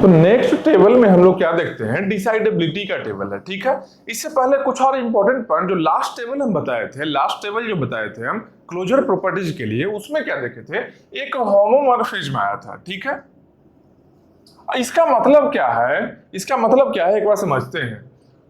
तो next table में हम लोग क्या देखते हैं, डिसाइडेबिलिटी का टेबल है। ठीक है, इससे पहले कुछ और इंपॉर्टेंट पॉइंट, जो लास्ट टेबल हम बताए थे, लास्ट टेबल जो बताए थे हम क्लोजर प्रॉपर्टीज के लिए, उसमें क्या देखे थे, एक होमोमॉर्फिज्म आया था। ठीक है, इसका मतलब क्या है, इसका मतलब क्या है एक बार समझते हैं।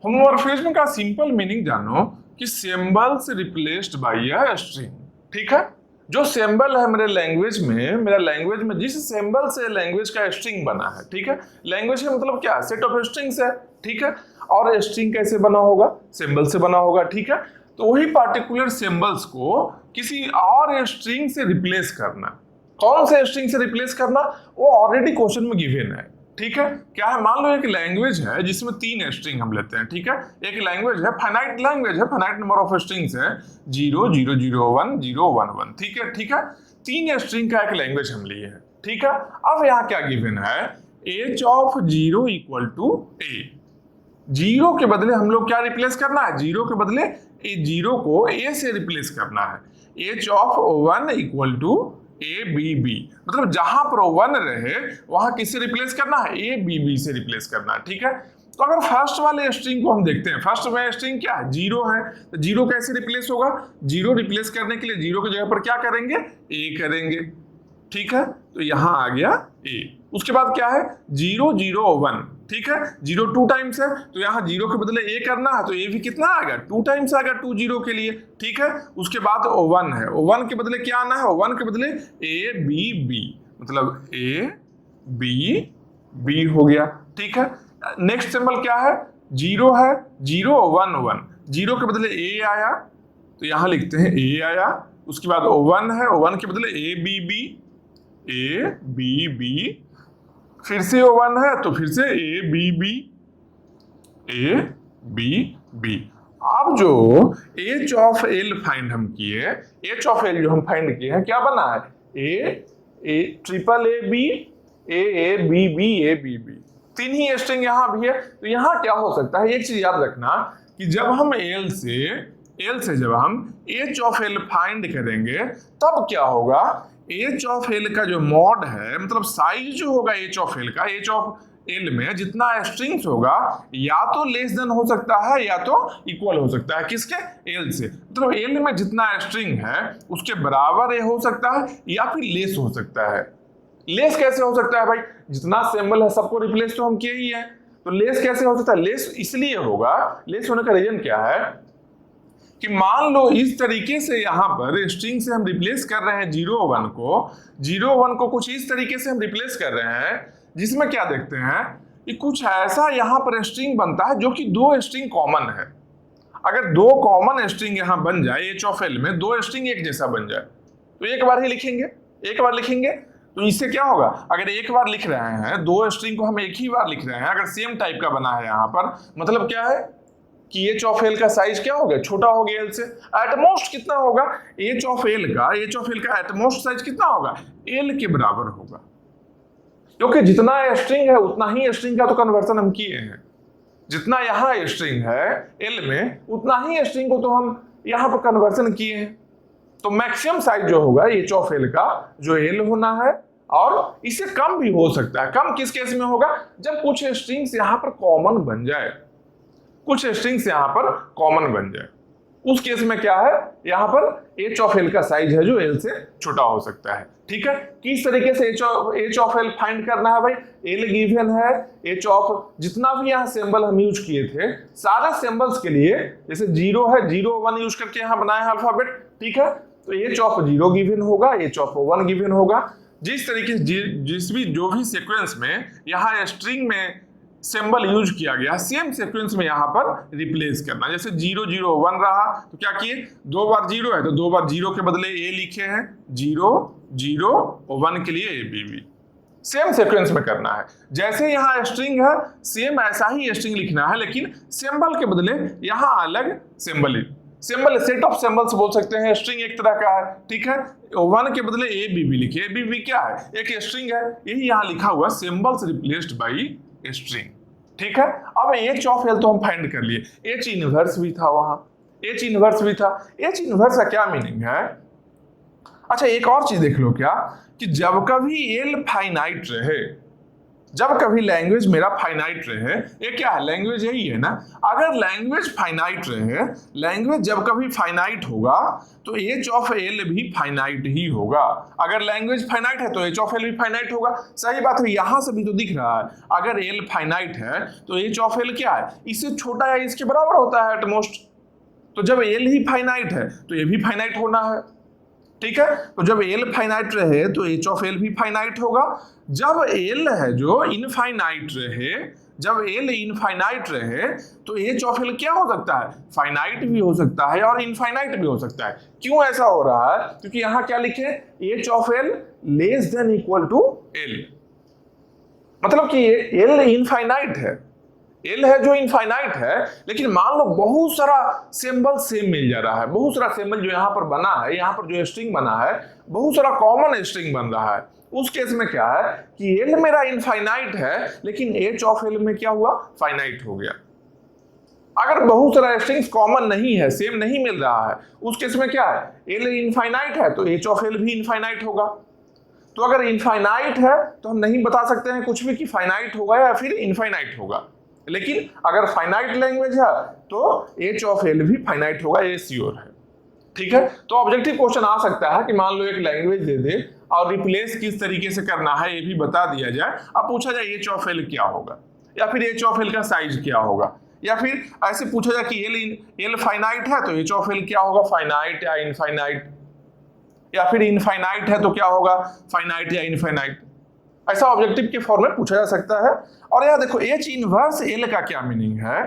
होमोमॉर्फिज्म का सिंपल मीनिंग जानो कि symbols replaced by a string. ठीक है, जो सिंबल है मेरे लैंग्वेज में, मेरा लैंग्वेज में जिस सिंबल से लैंग्वेज का स्ट्रिंग बना है, ठीक है, लैंग्वेज का मतलब क्या है, सेट ऑफ स्ट्रिंग्स है। ठीक है, और स्ट्रिंग कैसे बना होगा, सिंबल से बना होगा। ठीक है, तो वही पार्टिकुलर सिंबल्स को किसी और स्ट्रिंग से रिप्लेस करना। कौन से स्ट्रिंग से रिप्लेस करना, वो ऑलरेडी क्वेश्चन में गिवन है। ठीक है, क्या है, मान लो एक लैंग्वेज है जिसमें 3 स्ट्रिंग हम लेते हैं। ठीक है, एक लैंग्वेज है, फाइनाइट लैंग्वेज है, फाइनाइट नंबर ऑफ स्ट्रिंग्स है, 0 0 0 1 0 1 1। ठीक है, ठीक है, 3 स्ट्रिंग का एक लैंग्वेज हम लिए हैं। ठीक है, अब यहाँ क्या गिवन है, एच ऑफ 0 इक्वल टू ए। 0 के बदले हम लोग क्या रिप्लेस करना है, 0 के बदले 0 को ए से रिप्लेस करना है। H of 1 equal to A B B, मतलब जहां पर 1 रहे वहां किससे रिप्लेस करना है, ए बी बी से रिप्लेस करना है। ठीक है, तो अगर फर्स्ट वाले स्ट्रिंग को हम देखते हैं, फर्स्ट में स्ट्रिंग क्या है, 0 है, तो 0 कैसे रिप्लेस होगा, 0 रिप्लेस करने के लिए 0 की जगह पर क्या करेंगे, ए करेंगे। ठीक है, तो यहां आ गया ए। उसके बाद क्या है, 0 0 1। ठीक है, 0 2 टाइम्स है, तो यहाँ 0 के बदले ए करना है, तो ए भी कितना आएगा, 2 टाइम्स आएगा, 2 0 के लिए। ठीक है, उसके बाद 1 है, 1 के बदले क्या आना है, 1 के बदले ए बी बी, मतलब ए बी बी हो गया। ठीक है, नेक्स्ट सिंबल क्या है, 0 है, 0 1 1, 0 के बदले ए आया, तो यहां लिखते हैं ए आया। उसके बाद 1 है, 1 के बदले A B B, A B B, फिर से 1 है तो फिर से A B B, A B B. अब जो एच ऑफ एल फाइंड हम किए, एच ऑफ एल जो हम फाइंड किए हैं, क्या बना है, A triple A B, A B B, A B B, 3 ही स्ट्रिंग यहां भी है। तो यहां क्या हो सकता है, एक चीज याद रखना कि जब हम एल से जब हम एच ऑफ एल फाइंड करेंगे, तब क्या होगा, एच ऑफ एल का जो मॉड है, मतलब साइज जो होगा एच ऑफ एल का, एच ऑफ एल में जितना स्ट्रिंग्स होगा, या तो लेस देन हो सकता है या तो इक्वल हो सकता है, किसके, एल से। मतलब एल में जितना स्ट्रिंग है उसके बराबर ये हो सकता है या फिर लेस हो सकता है। लेस कैसे हो सकता है भाई, जितना सिंबल है सबको रिप्लेस तो हम किए ही है, तो लेस कैसे हो सकता है, लेस इसलिए होगा, लेस होने का रीजन क्या है कि मान लो इस तरीके से यहां पर स्ट्रिंग से हम रिप्लेस कर रहे हैं 0 1 को, 0 1 को कुछ इस तरीके से हम रिप्लेस कर रहे हैं, जिसमें क्या देखते हैं कि कुछ ऐसा यहां पर स्ट्रिंग बनता है जो कि 2 स्ट्रिंग कॉमन है। अगर 2 कॉमन स्ट्रिंग यहां बन जाए, एच ऑफ एल में 2 स्ट्रिंग एक जैसा बन जाए, तो एक बार ही लिखेंगे, एक बार लिखेंगे, तो इससे क्या होगा, अगर एक बार लिख रहे हैं, 2 स्ट्रिंग को हम एक ही बार लिख रहे हैं, अगर सेम टाइप का बना है यहां पर, मतलब क्या है कि एच ऑफ एल का साइज क्या हो गया, छोटा हो गया एल से। एटमोस्ट कितना होगा, एच ऑफ एल का एटमोस्ट साइज कितना होगा, एल के बराबर होगा, क्योंकि जितना स्ट्रिंग है उतना ही स्ट्रिंग का तो कन्वर्सन हम किए हैं, जितना यहाँ स्ट्रिंग है एल में उतना ही स्ट्रिंग को तो हम यहाँ पर कन्वर्सन किए हैं। तो मैक्सिमम साइज जो होगा एच ऑफ एल का, जो एल होना है, और इससे कम भी हो सकता है। कम किस केस में होगा, जब कुछ स्ट्रिंग्स यहाँ पर कॉमन बन जाए, कुछ स्ट्रिंग्स यहां पर कॉमन बन जाए, उस केस में क्या है, यहां पर एच ऑफ एल का साइज है जो एल से छोटा हो सकता है। ठीक है, किस तरीके से एच ऑफ एल फाइंड करना है भाई, एल गिवन है, एच ऑफ जितना भी यहां सिंबल हम यूज किए थे, सारे सिंबल्स के लिए, जैसे 0 है, 0 1 यूज करके यहां बनाया है अल्फाबेट। ठीक है, तो एच ऑफ 0 गिवन होगा, एच ऑफ 1 गिवन होगा। जिस तरीके से जो भी सीक्वेंस में यहां स्ट्रिंग में सिंबल यूज किया गया, सेम सीक्वेंस में यहां पर रिप्लेस करना। जैसे 0 0 1 रहा, तो क्या किए, 2 बार 0 है तो 2 बार 0 के बदले ए लिखे हैं, 0 0 1 के लिए A B B, same sequence में करना है। जैसे यहाँ स्ट्रिंग है, सेम ऐसा ही स्ट्रिंग लिखना है, लेकिन सिंबल के बदले यहाँ अलग सिंबल, सेट ऑफ सिंबल्स बोल सकते हैं, स्ट्रिंग एक तरह का है। ठीक है, 1 के बदले ए बी बी लिखिए, ए बी बी क्या है, एक स्ट्रिंग है, यही यहाँ लिखा हुआ सिंबल्स रिप्लेस्ड बाई स्ट्रिंग। ठीक है, अब एच ऑफ एल तो हम फाइंड कर लिए, एच इनवर्स भी था वहां, एच इनवर्स भी था। एच इनवर्स का क्या मीनिंग है, अच्छा एक और चीज देख लो क्या, कि जब कभी एल फाइनाइट रहे, जब कभी लैंग्वेज मेरा फाइनाइट रहे, ये क्या है, लैंग्वेज यही है ना। अगर लैंग्वेज फाइनाइट रहे, लैंग्वेज जब कभी फाइनाइट होगा तो एच ऑफ एल भी फाइनाइट ही होगा। अगर लैंग्वेज फाइनाइट है तो एच ऑफ एल भी फाइनाइट होगा। सही बात है, यहां से भी तो दिख रहा है, अगर एल फाइनाइट है तो एच ऑफ एल क्या है, इससे छोटा या इसके बराबर होता है एटमोस्ट। तो जब एल ही फाइनाइट है तो ये भी फाइनाइट होना है, ठीक है। तो जब एल फाइनाइट रहे तो एच ऑफ एल भी फाइनाइट होगा। जब एल है जो इनफाइनाइट रहे, जब एल इनफाइनाइट रहे तो एच ऑफ एल क्या हो सकता है, फाइनाइट भी हो सकता है और इनफाइनाइट भी हो सकता है। क्यों ऐसा हो रहा है, क्योंकि यहां क्या लिखे, H of L less than equal to L, मतलब कि एल इनफाइनाइट है, एल है जो इनफाइनाइट है, लेकिन मान लो बहुत सारा सिंबल सेम मिल जा रहा है, बहुत सारा सिंबल जो यहां पर बना है, यहां पर जो स्ट्रिंग बना है, बहुत सारा कॉमन स्ट्रिंग बन रहा है। उस केस में क्या है कि एल मेरा इनफाइनाइट है लेकिन एच ऑफ एल में क्या हुआ, फाइनाइट हो गया। अगर बहुत सारा स्ट्रिंग्स कॉमन नहीं है, सेम नहीं मिल रहा है, उस केस में क्या है, एल इनफाइनाइट है तो एच ऑफ एल भी इनफाइनाइट होगा। तो अगर इनफाइनाइट है तो हम नहीं बता सकते हैं कुछ भी कि फाइनाइट होगा या फिर इनफाइनाइट होगा, लेकिन अगर फाइनाइट लैंग्वेज है तो एच ऑफ एल भी फाइनाइट होगा, ये श्योर है, ठीक है। तो ऑब्जेक्टिव क्वेश्चन आ सकता है कि मान लो एक लैंग्वेज दे दे और रिप्लेस किस तरीके से करना है ये भी बता दिया जाए। अब पूछा जाए एच ऑफ एल क्या होगा, या फिर एच ऑफ एल का साइज क्या होगा, या फिर ऐसे पूछा जाए कि एल फाइनाइट है तो एच ऑफ एल क्या होगा, फाइनाइट या इनफाइनाइट, या फिर इनफाइनाइट है तो क्या होगा, फाइनाइट या इनफाइनाइट। ऐसा ऑब्जेक्टिव के फॉर्म में पूछा जा सकता है। और यहां देखो एच इनवर्स एल का क्या मीनिंग है,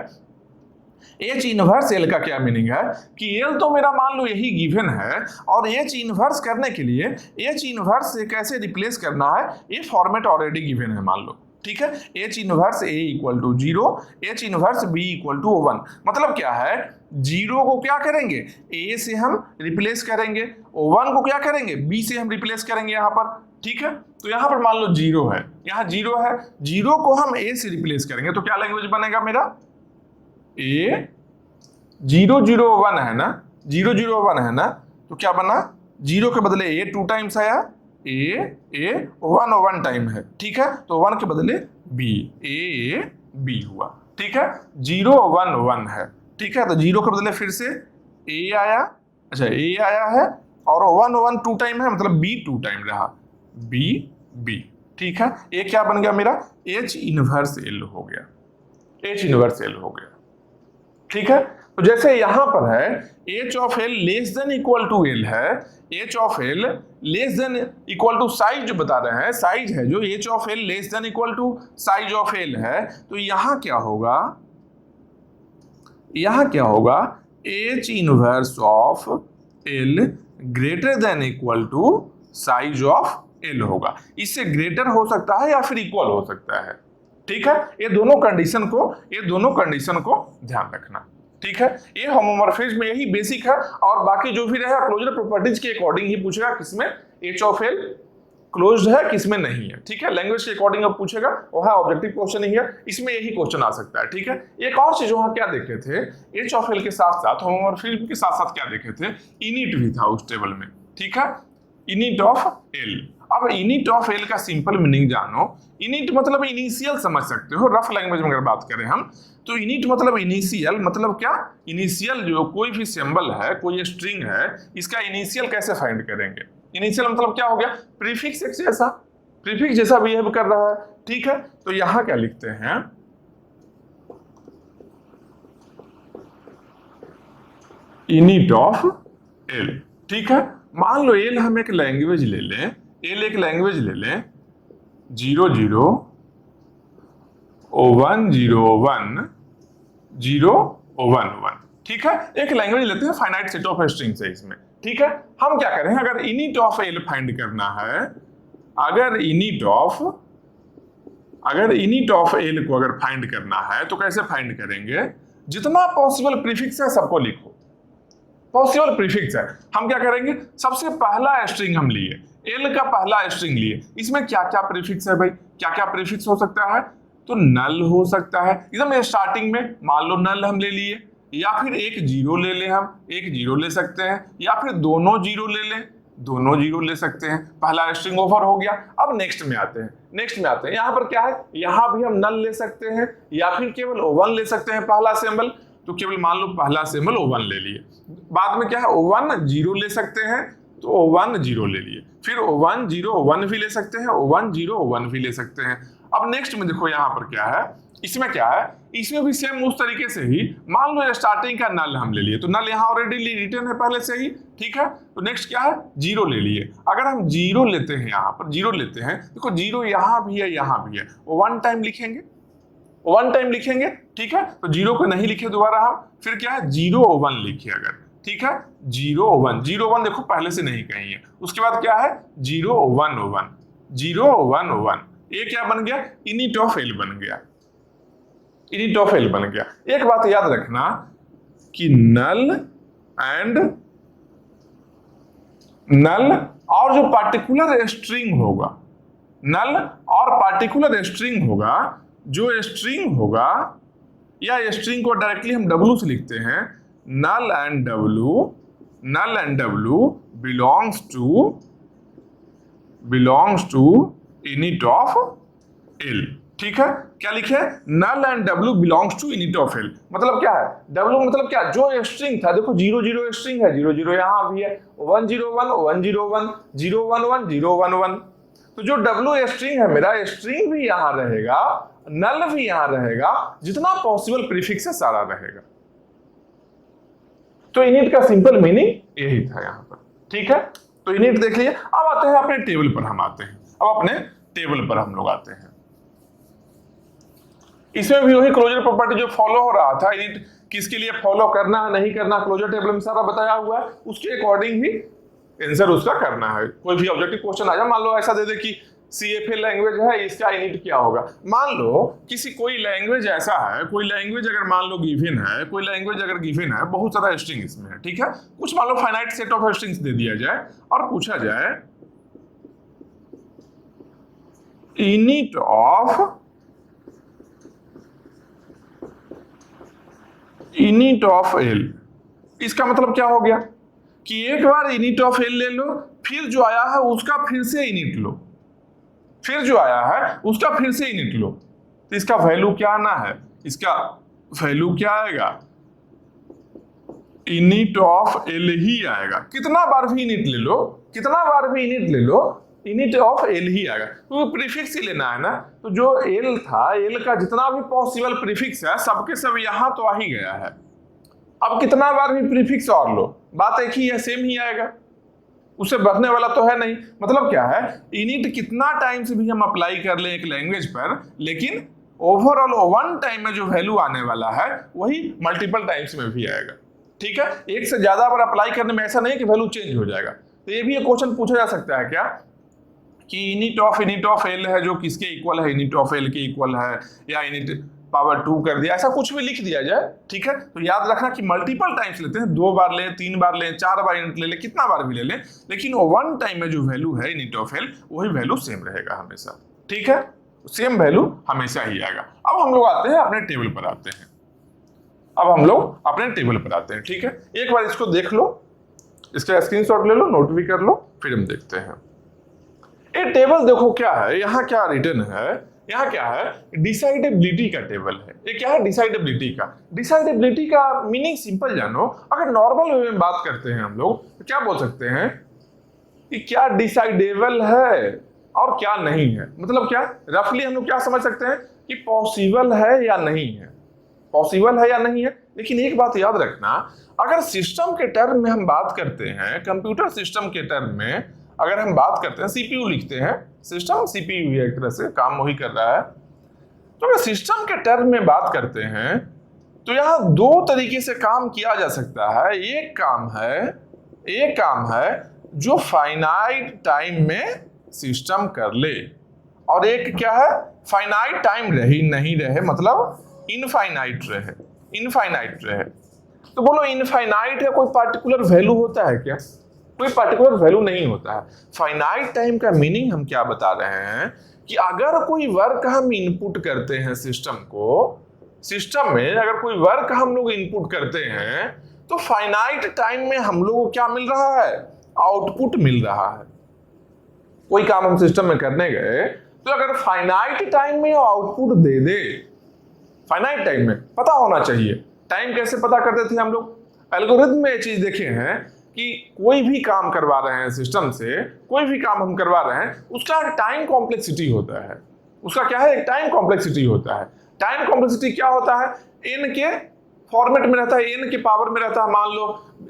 एच इनवर्स एल का क्या मीनिंग है कि एल तो मेरा मान लो यही गिवन है, और एच इनवर्स करने के लिए एच इनवर्स से कैसे रिप्लेस करना है ये फॉर्मेट ऑलरेडी गिवन है, मान लो, ठीक है। H inverse A equal to 0, H inverse B equal to 1, मतलब क्या है, 0 को क्या करेंगे, ए से हम रिप्लेस करेंगे, 1 को क्या करेंगे, बी से हम रिप्लेस करेंगे यहाँ पर, ठीक है। तो यहाँ पर मान लो 0 है, यहाँ 0 है, 0 को हम ए से रिप्लेस करेंगे तो क्या लैंग्वेज बनेगा मेरा, ए 0 0 1 है ना, 0 0 1 है ना, तो क्या बना, 0 के बदले ए 2 टाइम्स आया, ए 1 1 टाइम है, ठीक है। तो 1 के बदले बी, ए बी हुआ, ठीक है। 0 1 1 है, ठीक है। तो 0 के बदले फिर से ए आया, अच्छा ए आया है, और 1 1 2 टाइम है, मतलब बी 2 टाइम रहा, बी, ठीक है। ए क्या बन गया मेरा, एच इनवर्स एल हो गया, एच इनवर्स एल हो गया, ठीक है। तो जैसे यहां पर है H of L less than equal to L है, H of L less than equal to size जो बता रहे हैं, साइज है जो H of L less than equal to size of L है, तो यहां क्या होगा, यहां क्या होगा, H inverse of L greater than equal to size of L होगा। इससे ग्रेटर हो सकता है या फिर इक्वल हो सकता है, ठीक है। ये दोनों कंडीशन को ध्यान रखना, ठीक है। ये होमोमॉर्फिज्म में यही बेसिक है, और बाकी जो भी रहेगा क्लोजर प्रॉपर्टीज के अकॉर्डिंग ही पूछेगा, किसमें एच ऑफ एल क्लोज्ड है किसमें नहीं है, ठीक है। लैंग्वेज के अकॉर्डिंग अब पूछेगा, वो है ऑब्जेक्टिव क्वेश्चन ही है, इसमें यही क्वेश्चन आ सकता है, ठीक है। एक और चीज वहां क्या देखे थे, एच ऑफ एल के साथ साथ होमोमॉर्फिज्म के साथ साथ क्या देखे थे, इनिट भी था उस टेबल में, ठीक है, इनिट ऑफ एल। अब इनिट ऑफ एल का सिंपल मीनिंग जानो, इनिट मतलब इनिशियल समझ सकते हो, रफ लैंग्वेज में अगर बात करें हम तो इनिट मतलब इनिशियल, मतलब क्या, इनिशियल जो कोई भी सिंबल है, कोई स्ट्रिंग है, इसका इनिशियल कैसे फाइंड करेंगे। इनिशियल मतलब क्या हो गया, प्रीफिक्स जैसा, प्रीफिक्स जैसा बिहेव कर रहा है, ठीक है। तो यहां क्या लिखते हैं, इनिट ऑफ एल, ठीक है। मान लो एल हम एक लैंग्वेज ले लें, एल एक लैंग्वेज ले लें, 0 0 1 0 1 0 1 1, ठीक है। एक लैंग्वेज लेते हैं, फाइनाइट सेट ऑफ स्ट्रिंग्स है इसमें, ठीक है। हम क्या करें, अगर इनिट ऑफ एल फाइंड करना है, अगर इनिट ऑफ एल को अगर फाइंड करना है तो कैसे फाइंड करेंगे, जितना पॉसिबल प्रीफिक्स है सबको लिखो, पॉसिबल प्रीफिक्स है। हम क्या करेंगे, सबसे पहला स्ट्रिंग हम लिए, एल का पहला स्ट्रिंग लिए, इसमें क्या क्या प्रीफिक्स है भाई, क्या क्या प्रीफिक्स हो सकता है, तो नल हो सकता है, एकदम स्टार्टिंग में मान लो नल हम ले लिए, या फिर एक 0 ले लें, हम एक 0 ले सकते हैं, या फिर दोनों 0 ले लें, दोनों जीरो ले सकते हैं, पहला स्ट्रिंग ओवर हो गया। अब नेक्स्ट में आते हैं, यहाँ पर क्या है, यहाँ भी हम नल ले सकते हैं या फिर केवल O1 ले सकते हैं पहला सिंबल, तो केवल मान लो पहला सिंबल O1 ले लिए। बाद में क्या है, O1 जीरो ले सकते हैं, तो O1 जीरो ले लिए, फिर O1 जीरो O1 भी ले सकते हैं, O1 जीरो O1 भी ले सकते हैं। अब नेक्स्ट में देखो यहाँ पर क्या है, इसमें क्या है, इसमें भी सेम उस तरीके से ही मान लो स्टार्टिंग का नल हम ले लिए, तो नल यहाँ ऑलरेडी रिटर्न है पहले से ही, ठीक है। तो नेक्स्ट क्या है, जीरो ले लिए। अगर हम जीरो लेते हैं, यहाँ पर जीरो लेते हैं, देखो जीरो यहाँ भी है यहाँ भी है, वन टाइम लिखेंगे, ठीक है। तो जीरो को नहीं लिखे दोबारा हम, फिर क्या है, जीरो O1 लिखिए अगर, ठीक है, जीरो O1 देखो पहले से नहीं कहीं है। उसके बाद क्या है, जीरो O1, ये क्या बन गया, इनिट ऑफ एल बन गया, एक बात याद रखना कि नल और जो पार्टिकुलर स्ट्रिंग होगा, जो स्ट्रिंग होगा, या स्ट्रिंग को डायरेक्टली हम W से लिखते हैं, null and W belongs to init of L, ठीक है। क्या लिखे, null and W belongs to init of L, मतलब क्या है, W मतलब क्या, जो स्ट्रिंग था, देखो 0 स्ट्रिंग है, 0 यहाँ भी है, 1 0 1 1 0 1 0 1 1 0 1 1, तो जो W स्ट्रिंग है मेरा, स्ट्रिंग भी यहाँ रहेगा, नल भी यहाँ रहेगा, जितना पॉसिबल प्रीफिक्स है सारा रहेगा। तो इनिट का सिंपल मीनिंग यही था यहाँ पर, ठीक है। तो इनिट देख लिए। अब आते हैं अपने टेबल पर, हम लोग आते हैं। इसमें भी वही क्लोजर प्रॉपर्टी जो फॉलो हो रहा था, इनिट किसके लिए फॉलो करना है नहीं करना, क्लोजर टेबल में सारा बताया हुआ है, उसके अकॉर्डिंग ही आंसर उसका करना है। कोई भी ऑब्जेक्टिव क्वेश्चन आ जाए, मान लो ऐसा दे दे कि CFA लैंग्वेज है, इसका इनिट क्या होगा। मान लो कोई लैंग्वेज ऐसा है, कोई लैंग्वेज अगर मान लो गिवन है, बहुत सारा स्ट्रिंग इसमें है, ठीक है, कुछ मान लो फाइनाइट सेट ऑफ स्ट्रिंग्स दे दिया जाए और पूछा जाए इनिट ऑफ एल, इसका मतलब क्या हो गया कि एक बार इनिट ऑफ एल ले लो, फिर जो आया है उसका फिर से इनिट लो, तो इसका वैल्यू क्या आना है, इसका वैल्यू क्या आएगा, इनिट ऑफ एल ही आएगा। कितना बार भी इनिट ले लो, इनिट ऑफ एल ही आएगा, क्योंकि प्रीफिक्स ही लेना है ना। तो जो एल था, एल का जितना भी पॉसिबल प्रीफिक्स है, सबके सब यहां तो आ ही गया है। अब कितना बार भी प्रीफिक्स और लो, बात एक ही है, सेम ही आएगा, उससे बढ़ने वाला तो है नहीं। मतलब क्या है, इनिट कितना टाइम से भी हम अप्लाई कर लें एक लैंग्वेज पर, लेकिन ओवरऑल वन टाइम में जो वैल्यू आने वाला है वही मल्टीपल टाइम्स में भी आएगा, ठीक है। एक से ज्यादा बार अप्लाई करने में ऐसा नहीं है कि वैल्यू चेंज हो जाएगा। तो ये भी एक क्वेश्चन पूछा जा सकता है क्या, कि इनिट ऑफ एल है जो किसके इक्वल है, इनिट ऑफ एल के इक्वल है, या इनिट पावर 2 कर दिया, ऐसा कुछ भी लिख दिया जाए, ठीक है। तो याद रखना कि मल्टीपल टाइम्स लेते हैं, 2 बार लें, 3 बार लें, 4 बार इनिट ले लें, कितना बार भी ले लें, लेकिन वो वन टाइम में जो वैल्यू है इनिट ऑफ एल, वही वैल्यू सेम रहेगा हमेशा, ठीक है, सेम वैल्यू हमेशा ही आएगा। अब हम लोग आते हैं अपने टेबल पर आते हैं, ठीक है। एक बार इसको देख लो, इसका स्क्रीनशॉट ले लो, नोट भी कर लो, फिर हम देखते हैं। ये टेबल देखो क्या है, यहाँ क्या रिटर्न है, यहाँ क्या है, डिसाइडेबिलिटी का टेबल है। ये क्या है, डिसाइडेबिलिटी का मीनिंग सिंपल जानो। अगर नॉर्मल वे में बात करते हैं हम लोग, तो क्या बोल सकते हैं कि क्या डिसाइडेबल है और क्या नहीं है। मतलब क्या, रफली हम लोग क्या समझ सकते हैं कि पॉसिबल है या नहीं है, लेकिन एक बात याद रखना, अगर सिस्टम के टर्म में हम बात करते हैं, कंप्यूटर सिस्टम के टर्म में अगर हम बात करते हैं, CPU लिखते हैं, सिस्टम CPU एक तरह से काम वही कर रहा है। तो अगर सिस्टम के टर्म में बात करते हैं, तो यहाँ 2 तरीके से काम किया जा सकता है। एक काम है जो फाइनाइट टाइम में सिस्टम कर ले, और एक क्या है, फाइनाइट टाइम नहीं रहे, मतलब इनफाइनाइट रहे। तो बोलो इनफाइनाइट है, कोई पार्टिकुलर वैल्यू होता है क्या? कोई पार्टिकुलर वैल्यू नहीं होता है। फाइनाइट टाइम का मीनिंग हम क्या बता रहे हैं कि अगर कोई वर्क हम इनपुट करते हैं सिस्टम में अगर कोई वर्क हम लोग इनपुट करते हैं, तो फाइनाइट टाइम में हम लोग को क्या मिल रहा है, आउटपुट मिल रहा है। कोई काम हम सिस्टम में करने गए तो अगर फाइनाइट टाइम में आउटपुट दे दे, फाइनाइट टाइम में पता होना चाहिए। टाइम कैसे पता करते थे हम लोग? एल्गोरिथम में ये चीज देखे हैं कि कोई भी काम करवा रहे हैं सिस्टम से, कोई भी काम हम करवा रहे हैं, उसका एक टाइम कॉम्प्लेक्सिटी होता है। उसका क्या है? एक टाइम कॉम्प्लेक्सिटी होता है। टाइम कॉम्प्लेक्सिटी क्या होता है? एन के फॉर्मेट में रहता है, एन के पावर में रहता है। मान लो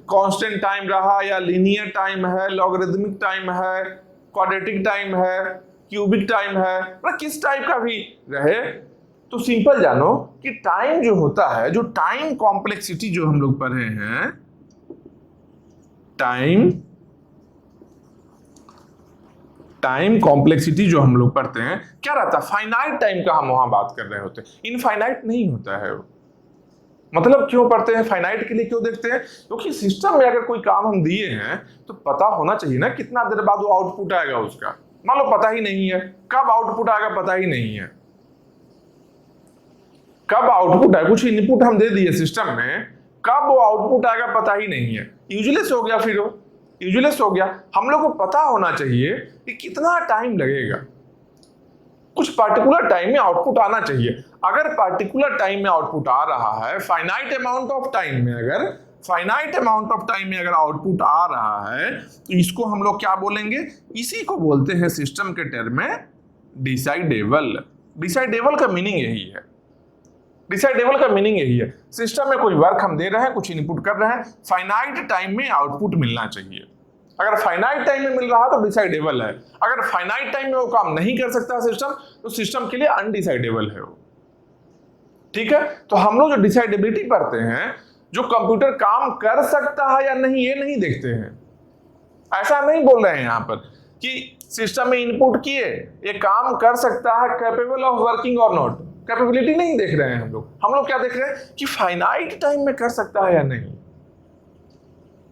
कांस्टेंट टाइम रहा, या लीनियर टाइम है, लॉगरिथमिक टाइम है, क्वाड्रेटिक टाइम है, क्यूबिक टाइम है, मतलब किस टाइप का भी रहे, तो सिंपल जानो कि टाइम जो होता है, जो टाइम कॉम्प्लेक्सिटी जो हम लोग पढ़े हैं, टाइम कॉम्प्लेक्सिटी जो हम लोग पढ़ते हैं, क्या रहता है? फाइनाइट टाइम का हम वहां बात कर रहे होते हैं, इनफाइनाइट नहीं होता है वो। मतलब क्यों पढ़ते हैं? फाइनाइट के लिए क्यों देखते हैं? क्योंकि सिस्टम में अगर कोई काम हम दिए हैं तो पता होना चाहिए ना कितना देर बाद वो आउटपुट आएगा उसका। मान लो पता ही नहीं है कब आउटपुट आएगा, पता ही नहीं है कब आउटपुट आएगा। कुछ इनपुट हम दे दिए सिस्टम में, कब वो आउटपुट आएगा पता ही नहीं है। यूजलेस हो गया, फिर वो यूजलेस हो गया। हम लोग को पता होना चाहिए कि कितना टाइम लगेगा, कुछ पर्टिकुलर टाइम में आउटपुट आना चाहिए। अगर पर्टिकुलर टाइम में आउटपुट आ रहा है, फाइनाइट अमाउंट ऑफ टाइम में, अगर फाइनाइट अमाउंट ऑफ टाइम में अगर आउटपुट आ रहा है, तो इसको हम लोग क्या बोलेंगे? इसी को बोलते हैं सिस्टम के टर्म में डिसाइडेबल। डिसाइडेबल का मीनिंग यही है। डिसाइडेबल का मीनिंग यही है, सिस्टम में कोई वर्क हम दे रहे हैं, कुछ इनपुट कर रहे हैं, फाइनाइट टाइम में आउटपुट मिलना चाहिए। अगर फाइनाइट टाइम में मिल रहा है तो डिसाइडेबल है। अगर फाइनाइट टाइम में वो काम नहीं कर सकता सिस्टम, तो सिस्टम के लिए अनडिसाइडेबल है वो। ठीक है? तो हम लोग जो डिसाइडेबिलिटी पढ़ते हैं, जो कंप्यूटर काम कर सकता है या नहीं ये नहीं देखते हैं। ऐसा नहीं बोल रहे हैं यहां पर कि सिस्टम में इनपुट किए, ये काम कर सकता है, कैपेबल ऑफ वर्किंग और नॉट। कैपेबिलिटी नहीं देख रहे हैं हम लोग क्या देख रहे हैं कि फाइनाइट टाइम में कर सकता है या नहीं।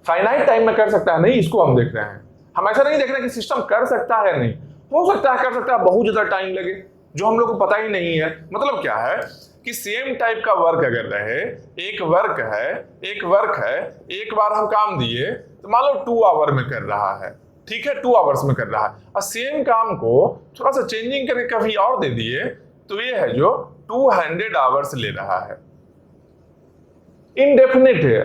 फाइनाइट टाइम में कर सकता है नहीं, इसको हम देख रहे हैं। हम ऐसा नहीं देख रहे कि सिस्टम कर सकता है या नहीं। हो सकता है, कर सकता है, बहुत ज्यादा टाइम लगे, जो हम लोग को पता ही नहीं है। मतलब क्या है कि सेम टाइप का वर्क अगर रहे, एक वर्क है, एक बार हम काम दिए तो मान लो 2 आवर में कर रहा है, ठीक है, 2 आवर्स में कर रहा है, और सेम काम को थोड़ा सा चेंजिंग करके कभी और दे दिए तो ये है जो 200 आवर्स ले रहा है। इनडेफिनिट है,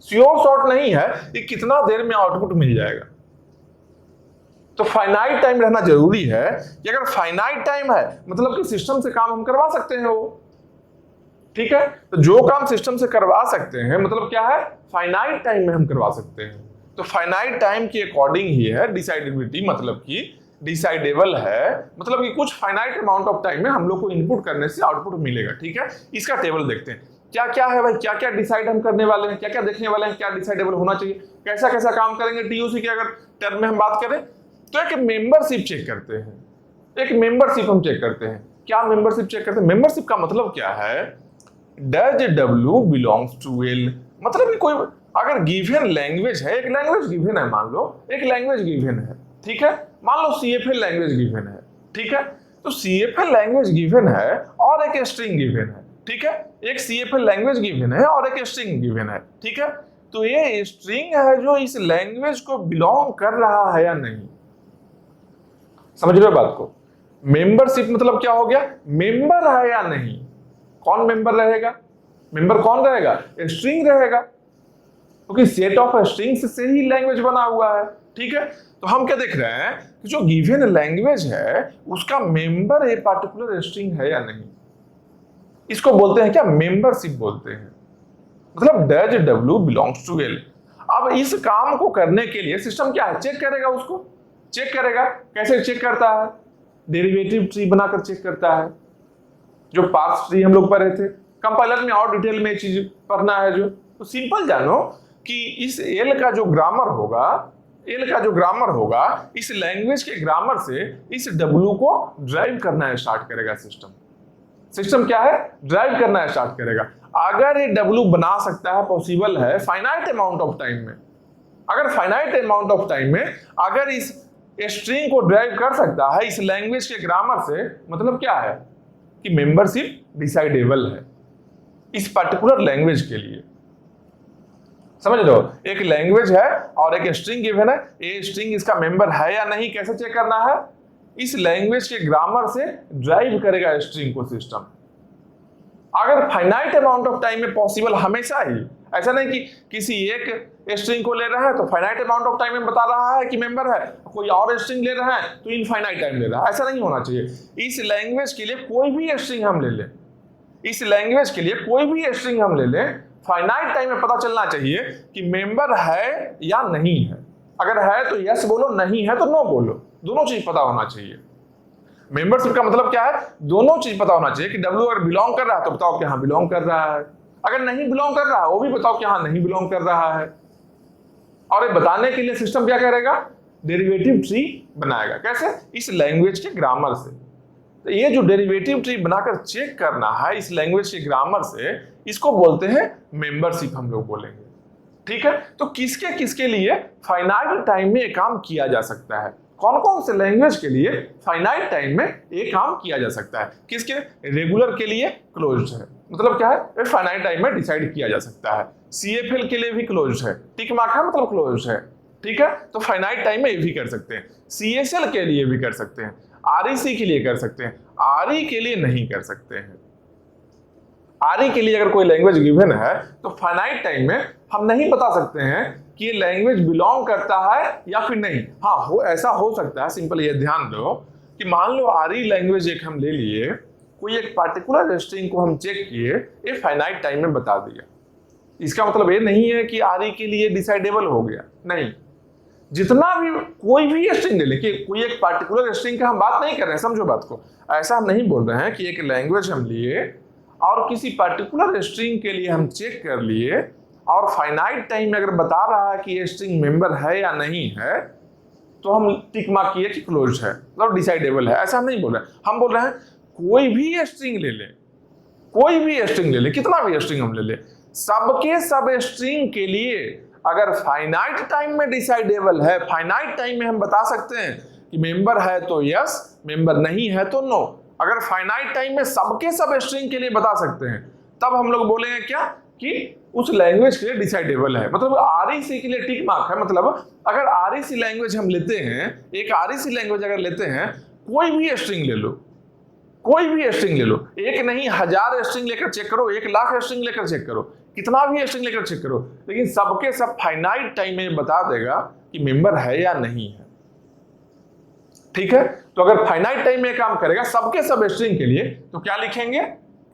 श्योर शॉर्ट नहीं है कि कितना देर में आउटपुट मिल जाएगा। तो फाइनाइट टाइम रहना जरूरी है कि अगर फाइनाइट टाइम है मतलब कि सिस्टम से काम हम करवा सकते हैं वो। ठीक है? तो जो काम सिस्टम से करवा सकते हैं मतलब क्या है? फाइनाइट टाइम में हम करवा सकते हैं। तो फाइनाइट टाइम के अकॉर्डिंग ही है डिसाइडेबिलिटी, मतलब कि डिसाइडेबल है, मतलब कि कुछ फाइनाइट अमाउंट ऑफ टाइम में हम लोग को इनपुट करने से आउटपुट मिलेगा। ठीक है? इसका टेबल देखते हैं क्या क्या है भाई, क्या क्या डिसाइड हम करने वाले हैं, क्या क्या देखने वाले हैं, क्या डिसाइडेबल होना चाहिए, कैसा कैसा काम करेंगे। टीयूसी के अगर टर्म में हम बात करें तो एक मेंबरशिप चेक करते हैं, एक मेंबरशिप हम चेक करते हैं। क्या मेंबरशिप चेक करते हैं? मेंबरशिप का मतलब क्या है? Does W belongs to L, मतलब कि कोई अगर गिवन लैंग्वेज है, एक लैंग्वेज गिवन है, मान लो एक लैंग्वेज गिवन है, ठीक है, मान लो CFL लैंग्वेज गिवन है, ठीक है, तो CFL लैंग्वेज गिवन है और एक स्ट्रिंग गिवन है, ठीक है, एक CFL लैंग्वेज गिवन है और एक स्ट्रिंग गिवन है, ठीक है, तो ये स्ट्रिंग है जो इस लैंग्वेज को बिलोंग कर रहा है या नहीं। समझ रहे हो बात को? मेंबरशिप मतलब क्या हो गया? मेंबर है या नहीं। कौन मेंबर रहेगा? मेंबर कौन रहेगा? स्ट्रिंग रहेगा, क्योंकि सेट ऑफ स्ट्रिंग्स से ही लैंग्वेज बना हुआ है। ठीक है? तो हम क्या देख रहे हैं कि जो गिवन लैंग्वेज है उसका मेंबर एक पार्टिकुलर स्ट्रिंग है या नहीं। इसको बोलते हैं क्या? मेंबरशिप बोलते हैं। मतलब does W belongs to L। अब इस काम को करने के लिए सिस्टम क्या है? चेक करेगा, उसको चेक करेगा। कैसे चेक करता है? डेरिवेटिव ट्री बनाकर चेक करता है, जो पार्स ट्री हम लोग पढ़े थे। कंपाइलर में और डिटेल में चीज पढ़ना है जो, तो सिंपल जानो कि इस L का जो ग्रामर होगा, L का जो ग्रामर होगा, इस लैंग्वेज के ग्रामर से इस W को ड्राइव करना स्टार्ट करेगा सिस्टम। सिस्टम क्या है? ड्राइव करना स्टार्ट करेगा। अगर ये W बना सकता है, पॉसिबल है फाइनाइट अमाउंट ऑफ टाइम में, अगर फाइनाइट अमाउंट ऑफ टाइम में अगर इस स्ट्रिंग को ड्राइव कर सकता है इस लैंग्वेज के ग्रामर से, मतलब क्या है कि मेंबरशिप डिसाइडेबल है इस पर्टिकुलर लैंग्वेज के लिए। समझ लो, एक लैंग्वेज है और एक स्ट्रिंग गिवन है, ये स्ट्रिंग इसका मेंबर है या नहीं कैसे चेक करना है, इस लैंग्वेज के ग्रामर से ड्राइव करेगा स्ट्रिंग को सिस्टम। अगर फाइनाइट अमाउंट ऑफ टाइम में पॉसिबल हमेशा ही, ऐसा नहीं कि किसी एक स्ट्रिंग को ले रहा है तो फाइनाइट अमाउंट ऑफ टाइम में बता रहा है कि मेंबर है, कोई और स्ट्रिंग ले रहा है तो इनफाइनाइट टाइम ले रहा है, ऐसा नहीं होना चाहिए। इस लैंग्वेज के लिए कोई भी स्ट्रिंग हम ले लें, इस लैंग्वेज के लिए कोई भी स्ट्रिंग हम ले लें, फाइनाइट टाइम में पता चलना चाहिए कि मेंबर है या नहीं है। अगर है तो यस बोलो, नहीं है तो नो बोलो, दोनों चीज पता होना चाहिए। मेंबरशिप का मतलब क्या है, दोनों चीज पता होना चाहिए कि डब्ल्यू अगर बिलोंग कर रहा है तो बताओ कि हाँ बिलोंग कर रहा है, अगर नहीं बिलोंग कर रहा है वो भी बताओ कि हाँ नहीं बिलोंग कर रहा है। और ये बताने के लिए सिस्टम क्या करेगा, डेरिवेटिव ट्री बनाएगा। कैसे, इस लैंग्वेज के ग्रामर से। तो ये जो डेरिवेटिव ट्री बनाकर चेक करना है इस लैंग्वेज के ग्रामर से, इसको बोलते हैं मेंबरशिप, हम लोग बोलेंगे। ठीक है, तो किसके किसके लिए फाइनाइट टाइम में ये काम किया जा सकता है, कौन कौन से लैंग्वेज के लिए फाइनाइट टाइम में ये काम किया जा सकता है, किसके, रेगुलर के लिए क्लोज्ड है, मतलब क्या है, ये फाइनाइट टाइम में डिसाइड किया जा सकता है। सीएफएल के लिए भी क्लोज्ड है, टिक मार्क है मतलब क्लोज्ड है। ठीक है, तो फाइनाइट टाइम में ये भी कर सकते हैं। सीएसएल के लिए भी कर सकते हैं, आरईसी के लिए कर सकते हैं, आरई के लिए नहीं कर सकते हैं। आरई के लिए अगर कोई लैंग्वेज गिवन है तो फाइनाइट टाइम में हम नहीं बता सकते हैं कि ये लैंग्वेज बिलोंग करता है या फिर नहीं। हाँ, ऐसा हो सकता है, सिंपल ये ध्यान दो कि मान लो आरई लैंग्वेज एक हम ले लिए, कोई एक पार्टिकुलर स्ट्रिंग को हम चेक किए, ये फाइनाइट टाइम में बता दिया। इसका मतलब ये नहीं है कि आरई के लिए डिसाइडेबल हो गया, नहीं। जितना भी कोई भी स्ट्रिंग ले लें, कोई एक पार्टिकुलर स्ट्रिंग का हम बात नहीं कर रहे हैं, समझो बात को। ऐसा हम नहीं बोल रहे हैं कि एक लैंग्वेज हम लिए और किसी पर्टिकुलर स्ट्रिंग के लिए हम चेक कर लिए और फाइनाइट टाइम में अगर बता रहा है कि ये स्ट्रिंग मेंबर है या नहीं है तो हम टिक मार्क किए कि क्लोज है, मतलब डिसाइडेबल है। ऐसा हम नहीं बोल रहे, हम बोल रहे हैं कोई भी स्ट्रिंग ले ले, कोई भी स्ट्रिंग ले ले, कितना भी स्ट्रिंग हम ले ले, सबके सब स्ट्रिंग के लिए अगर फाइनाइट टाइम में डिसाइडेबल है, फाइनाइट टाइम में हम बता सकते हैं कि मेंबर है तो यस, मेंबर नहीं है तो नो। अगर फाइनाइट टाइम में सबके सब स्ट्रिंग के लिए बता सकते हैं तब हम लोग बोलेंगे क्या कि उस लैंग्वेज के लिए डिसाइडेबल है, मतलब आरईसी के लिए टिक मार्क है। मतलब अगर आरईसी लैंग्वेज हम लेते हैं, एक आरईसी लैंग्वेज अगर लेते हैं, कोई भी स्ट्रिंग ले लो, कोई भी स्ट्रिंग ले लो, एक नहीं 1000 स्ट्रिंग लेकर चेक करो, 1,00,000 स्ट्रिंग लेकर चेक करो, कितना भी स्ट्रिंग लेकर चेक करो, लेकिन सबके सब फाइनाइट टाइम में बता देगा कि मेंबर है या नहीं है। ठीक है, तो अगर फाइनाइट टाइम में काम करेगा सबके सब स्ट्रिंग के लिए तो क्या लिखेंगे,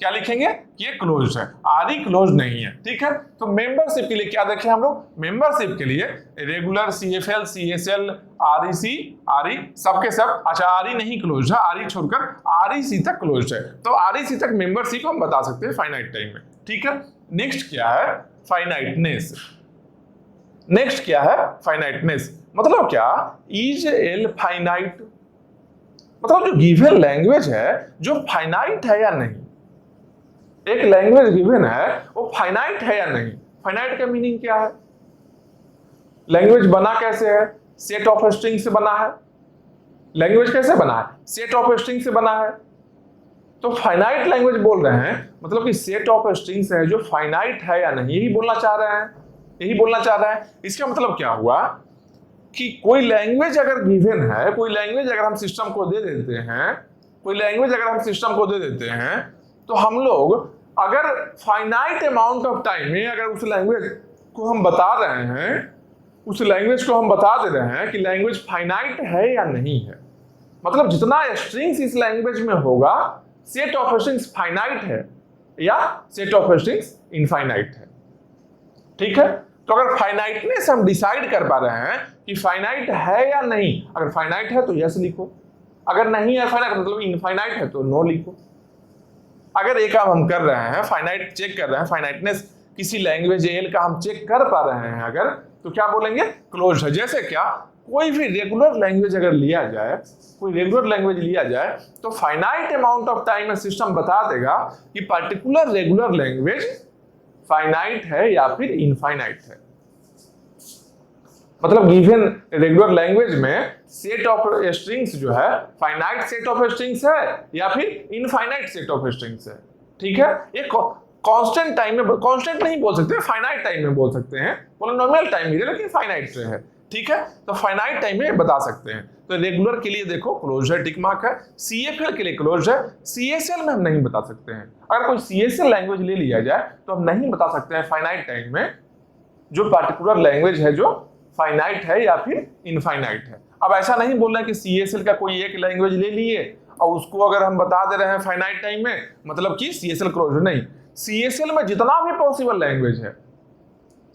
क्या लिखेंगे कि ये क्लोज है, आरई क्लोज नहीं है। ठीक है, तो मेंबरशिप के लिए क्या देखें हम लोग, मेंबरशिप के लिए रेगुलर, सीएफएल, सीएसएल, आरईसी, आरई, सबके सब, अच्छा आरई नहीं क्लोज है, आरई छोड़कर आरईसी तक क्लोज है, तो आरईसी तक मेंबरशिप हम बता सकते हैं फाइनाइट टाइम में। ठीक है, नेक्स्ट क्या है, फाइनाइटनेस। नेक्स्ट क्या है, फाइनाइटनेस, मतलब क्या, इज एल फाइनाइट, मतलब जो गिवन लैंग्वेज है जो फाइनाइट है या नहीं। एक लैंग्वेज गिवन है वो फाइनाइट है या नहीं। फाइनाइट का मीनिंग क्या है, लैंग्वेज बना कैसे है, सेट ऑफ स्ट्रिंग से बना है। लैंग्वेज कैसे बना है, सेट ऑफ स्ट्रिंग से बना है। तो फाइनाइट लैंग्वेज बोल रहे हैं, मतलब कि सेट ऑफ स्ट्रिंग्स है जो फाइनाइट है या नहीं, यही बोलना चाह रहे हैं, यही बोलना चाह रहे हैं। इसका मतलब क्या हुआ कि कोई लैंग्वेज अगर गिवन है, कोई लैंग्वेज अगर हम सिस्टम को दे देते हैं, कोई लैंग्वेज अगर हम सिस्टम को दे देते हैं, तो हम लोग अगर फाइनाइट अमाउंट ऑफ टाइम में अगर उस लैंग्वेज को हम बता रहे हैं, उस लैंग्वेज को हम बता दे रहे हैं कि लैंग्वेज फाइनाइट है या नहीं है, मतलब जितना स्ट्रिंग्स इस लैंग्वेज में होगा, सेट ऑफ स्ट्रिंग्स फाइनाइट है या सेट ऑफ स्ट्रिंग्स इनफाइनाइट है। ठीक है, तो अगर फाइनाइटनेस हम डिसाइड कर पा रहे हैं कि फाइनाइट है या नहीं, अगर फाइनाइट है तो यस लिखो, अगर नहीं है फाइनाइट मतलब इनफाइनाइट है तो नो लिखो। अगर एक काम हम कर रहे हैं, फाइनाइट चेक कर रहे हैं, फाइनाइटनेस किसी लैंग्वेज एल का हम चेक कर पा रहे हैं अगर, तो क्या बोलेंगे, क्लोज है। जैसे क्या, कोई भी रेगुलर लैंग्वेज अगर लिया जाए, कोई रेगुलर लैंग्वेज लिया जाए तो फाइनाइट अमाउंट ऑफ टाइम में सिस्टम बता देगा कि पर्टिकुलर रेगुलर लैंग्वेज फाइनाइट है या फिर इनफाइनाइट है। मतलब गिवन रेगुलर लैंग्वेज में सेट ऑफ स्ट्रिंग्स जो है फाइनाइट सेट ऑफ स्ट्रिंग्स है या फिर इनफाइनाइट सेट ऑफ स्ट्रिंग्स है। ठीक है, ये कांस्टेंट टाइम में, कांस्टेंट नहीं बोल सकते, फाइनाइट टाइम में बोल सकते हैं, पॉलिनोमियल टाइम भी है लेकिन फाइनाइट से है, ठीक है। तो फाइनाइट टाइम में बता सकते हैं। तो रेगुलर के लिए देखो क्लोज है, टिक मार्क है। सीएफएल के लिए क्लोज है। सीएसएल में हम नहीं बता सकते हैं। अगर कोई सीएसएल लैंग्वेज ले लिया जाए तो हम नहीं बता सकते हैं फाइनाइट टाइम में जो पर्टिकुलर लैंग्वेज है जो फाइनाइट है या फिर इनफाइनाइट है। अब ऐसा नहीं बोलना कि सीएसएल का कोई एक लैंग्वेज ले लिए और उसको अगर हम बता दे रहे हैं फाइनाइट टाइम में, मतलब कि सीएसएल क्लोज नहीं। सीएसएल में जितना भी पॉसिबल लैंग्वेज है,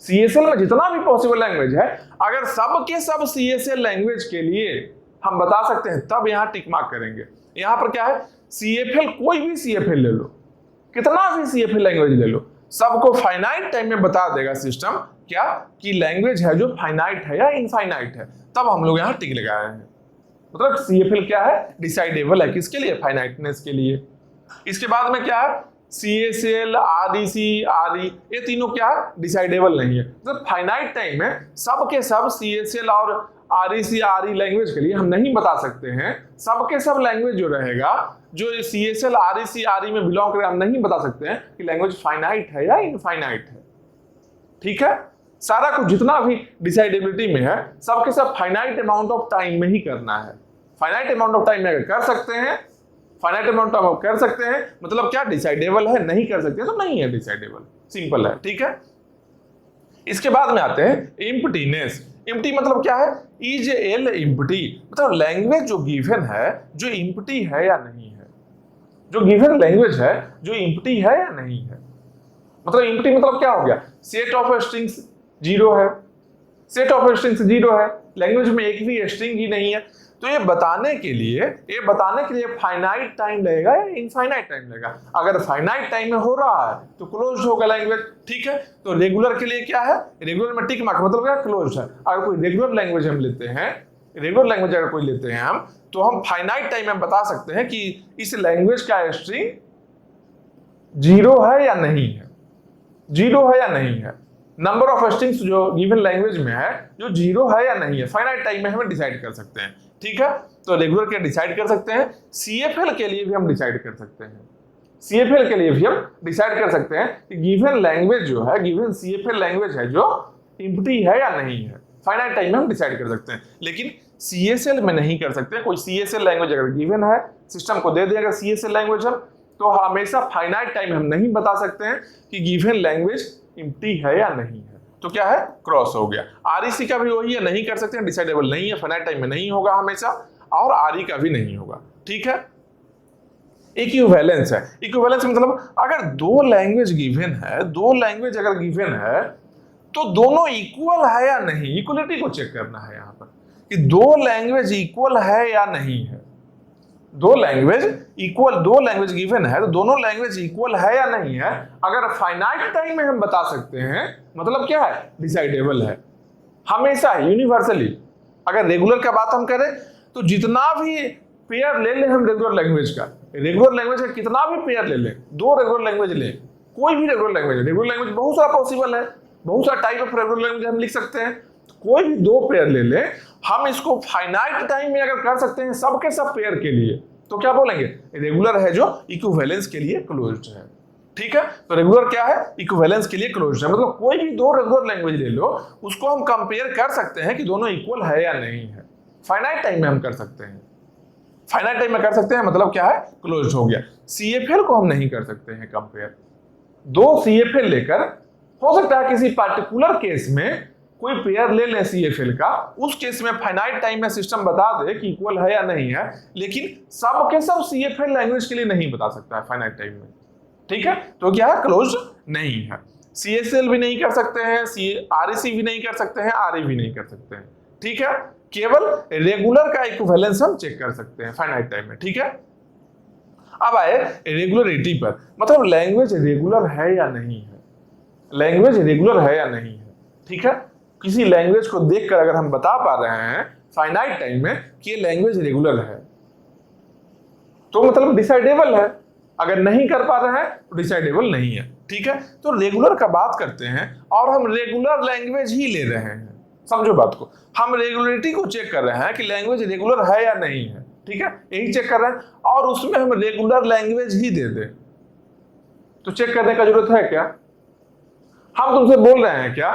सीएसएल में जितना भी पॉसिबल लैंग्वेज है, अगर सब के सब सीएसएल लैंग्वेज के लिए हम बता सकते हैं तब यहां टिक मार्क करेंगे। यहां पर क्या है, सीएफएल, कोई भी सीएफएल ले लो, कितना भी सीएफएल लैंग्वेज ले लो, सबको फाइनाइट टाइम में बता देगा सिस्टम क्या कि लैंग्वेज है जो फाइनाइट है या इनफाइनाइट है। तब हम लोग यहां टिक लगाए हैं। मतलब सीएफएल क्या है, डिसाइडेबल है, किसके लिए, फाइनाइटनेस के लिए। इसके बाद में क्या है, सीएसएल, आरईसी, आरई, ये तीनों क्या है, डिसाइडेबल नहीं है। मतलब फाइनाइट टाइम में सब के सब सीएसएल और आरईसी, आरई लैंग्वेज के लिए हम नहीं बता सकते हैं। सब के सब लैंग्वेज जो रहेगा, जो सीएसएल, आरईसी, आरई में बिलोंग करे, हम नहीं बता सकते हैं कि लैंग्वेज फाइनाइट है या इनफाइनाइट है, ठीक है। सारा कुछ जितना भी डिसाइडेबिलिटी में है, सबके सब फाइनाइट अमाउंट ऑफ टाइम में ही करना है। फाइनाइट अमाउंट ऑफ टाइम में अगर कर सकते हैं, फाइनाइट अमाउंट ऑफ कर सकते हैं, मतलब क्या, डिसाइडेबल है। नहीं कर सकते तो नहीं है डिसाइडेबल, सिंपल है, ठीक है। इसके बाद में आते हैं एम्प्टीनेस। एम्प्टी मतलब क्या है, इज एल एम्प्टी, मतलब लैंग्वेज जो गिवन है जो एम्प्टी है या नहीं है। जो गिवन लैंग्वेज है जो एम्प्टी है या नहीं है। मतलब एम्प्टी मतलब क्या हो गया, सेट ऑफ स्ट्रिंग्स 0 है, सेट ऑफ स्ट्रिंग्स 0 है, लैंग्वेज में एक भी स्ट्रिंग ही नहीं है। तो ये बताने के लिए फाइनाइट टाइम लगेगा या इनफाइनाइट टाइम लगेगा। अगर फाइनाइट टाइम में हो रहा है तो क्लोज होगा लैंग्वेज, ठीक है। तो रेगुलर के लिए क्या है, रेगुलर में टिक मार्क मतलब क्या, क्लोज है। अगर कोई रेगुलर लैंग्वेज हम लेते हैं, रेगुलर लैंग्वेज अगर कोई लेते हैं हम, तो हम फाइनाइट टाइम में बता सकते हैं कि इस लैंग्वेज का स्ट्रिंग 0 है या नहीं है, 0 है या नहीं है। नंबर ऑफ स्ट्रिंग्स जो गिवन लैंग्वेज में है जो 0 है या नहीं है, फाइनाइट टाइम में हम डिसाइड कर सकते हैं, ठीक है। तो रेगुलर के डिसाइड कर सकते हैं। सीएफएल के लिए भी हम डिसाइड कर सकते हैं, सीएफएल के लिए भी हम डिसाइड कर सकते हैं कि गिवन लैंग्वेज जो है, गिवन सीएफएल लैंग्वेज है जो एम्प्टी है या नहीं है। फाइनाइट टाइम में हम डिसाइड कर सकते हैं, लेकिन सीएसएल में नहीं कर सकते। कोई सीएसएल लैंग्वेज अगर गिवन है, सिस्टम को दे देगा सीएसएल लैंग्वेज हम, तो हमेशा फाइनाइट टाइम में हम नहीं बता सकते हैं कि गिवन लैंग्वेज एम्प्टी है या नहीं है। तो क्या है, क्रॉस हो गया। आरईसी का भी वही है, नहीं कर सकते हैं, डिसाइडेबल नहीं है, फाइनाइट टाइम में नहीं होगा हमेशा, और आरई का भी नहीं होगा, ठीक है। इक्विवेलेंस है। इक्विवेलेंस मतलब अगर दो लैंग्वेज गिवन है, दो लैंग्वेज अगर गिवन है तो दोनों इक्वल है या नहीं, इक्वलिटी को चेक करना है यहाँ पर कि दो लैंग्वेज इक्वल है या नहीं है। दो लैंग्वेज इक्वल, दो लैंग्वेज गिवन है तो दोनों लैंग्वेज इक्वल है या नहीं है। अगर फाइनाइट टाइम में हम बता सकते हैं, मतलब क्या है, डिसाइडेबल है, हमेशा यूनिवर्सली। अगर रेगुलर का बात हम करें तो जितना भी पेयर ले लें हम रेगुलर लैंग्वेज का, रेगुलर लैंग्वेज का कितना भी पेयर ले लें, 2 रेगुलर लैंग्वेज लें, कोई भी रेगुलर लैंग्वेज, रेगुलर लैंग्वेज बहुत सारा पॉसिबल है, बहुत सारा टाइप ऑफ रेगुलर लैंग्वेज हम लिख सकते हैं। कोई भी 2 पेयर ले लें, हम इसको फाइनाइट टाइम में अगर कर सकते हैं सबके सब पेयर के लिए, तो क्या बोलेंगे, रेगुलर है जो इक्विवेलेंस के लिए क्लोज्ड है, ठीक है। तो रेगुलर क्या है, इक्विवेलेंस के लिए क्लोज्ड है। मतलब कोई भी 2 रेगुलर लैंग्वेज ले लो, उसको हम कंपेयर कर सकते हैं कि दोनों इक्वल है या नहीं है। फाइनाइट टाइम में हम कर सकते हैं, फाइनाइट टाइम में कर सकते हैं, मतलब क्या है, क्लोज्ड हो गया। सीएफएल को हम नहीं कर सकते हैं कंपेयर। 2 सीएफएल लेकर, हो सकता है किसी पार्टिकुलर केस में कोई पेयर ले ले सीएफएल का, उस केस में फाइनाइट टाइम में सिस्टम बता दे कि इक्वल है या नहीं है, लेकिन सब के सब सीएफएल लैंग्वेज के लिए नहीं बता सकता है फाइनाइट टाइम में, ठीक है। तो क्या है, क्लोज नहीं है। सीएसएल भी नहीं कर सकते हैं, आरईसी भी नहीं कर सकते हैं, आरई भी नहीं कर सकते हैं, ठीक है। केवल रेगुलर का इक्विवेलेंस हम चेक कर सकते हैं फाइनाइट टाइम में, ठीक है। अब आए रेगुलरिटी पर, मतलब लैंग्वेज रेगुलर है या नहीं है, लैंग्वेज रेगुलर है या नहीं है, ठीक है। किसी लैंग्वेज को देखकर अगर हम बता पा रहे हैं फाइनाइट टाइम में कि ये लैंग्वेज रेगुलर है, तो मतलब डिसाइडेबल है। अगर नहीं कर पा रहे हैं तो डिसाइडेबल नहीं है, ठीक है। तो रेगुलर का बात करते हैं और हम रेगुलर लैंग्वेज ही ले रहे हैं, समझो बात को। हम रेगुलरिटी को चेक कर रहे हैं कि लैंग्वेज रेगुलर है या नहीं है, ठीक है, यही चेक कर रहे हैं, और उसमें हम रेगुलर लैंग्वेज ही दे दें तो चेक करने का जरूरत है क्या? हम तुमसे बोल रहे हैं क्या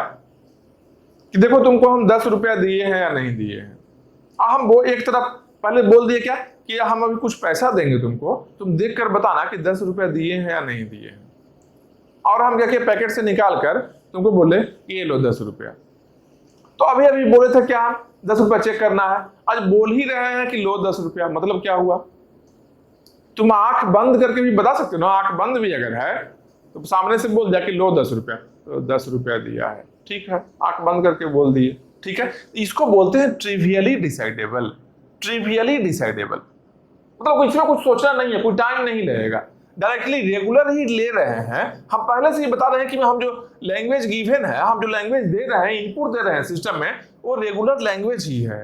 कि देखो तुमको हम 10 रुपया दिए हैं या नहीं दिए हैं। हम वो एक तरफ पहले बोल दिए क्या कि हम अभी कुछ पैसा देंगे तुमको, तुम देख कर बताना कि 10 रुपया दिए हैं या नहीं दिए हैं। और हम क्या किए, पैकेट से निकाल कर तुमको बोले कि ये लो 10 रुपया। तो अभी अभी बोले थे क्या, 10 रुपया चेक करना है, आज बोल ही रहे हैं कि लो 10 रुपया, मतलब क्या हुआ? तुम आंख बंद करके भी बता सकते हो ना, आंख बंद भी अगर है तो सामने से बोल दिया कि लो 10 रुपया, तो 10 रुपया दिया है, ठीक है, आंख बंद करके बोल दिए, ठीक है। इसको बोलते हैं ट्रिवियली डिसाइडेबल। ट्रिवियली डिसाइडेबल मतलब इसमें कुछ सोचना नहीं है, कोई टाइम नहीं लगेगा, डायरेक्टली रेगुलर ही ले रहे हैं। हम पहले से ही बता रहे हैं कि हम जो लैंग्वेज गिवन है, हम जो लैंग्वेज दे रहे हैं, इनपुट दे रहे हैं सिस्टम में, वो रेगुलर लैंग्वेज ही है,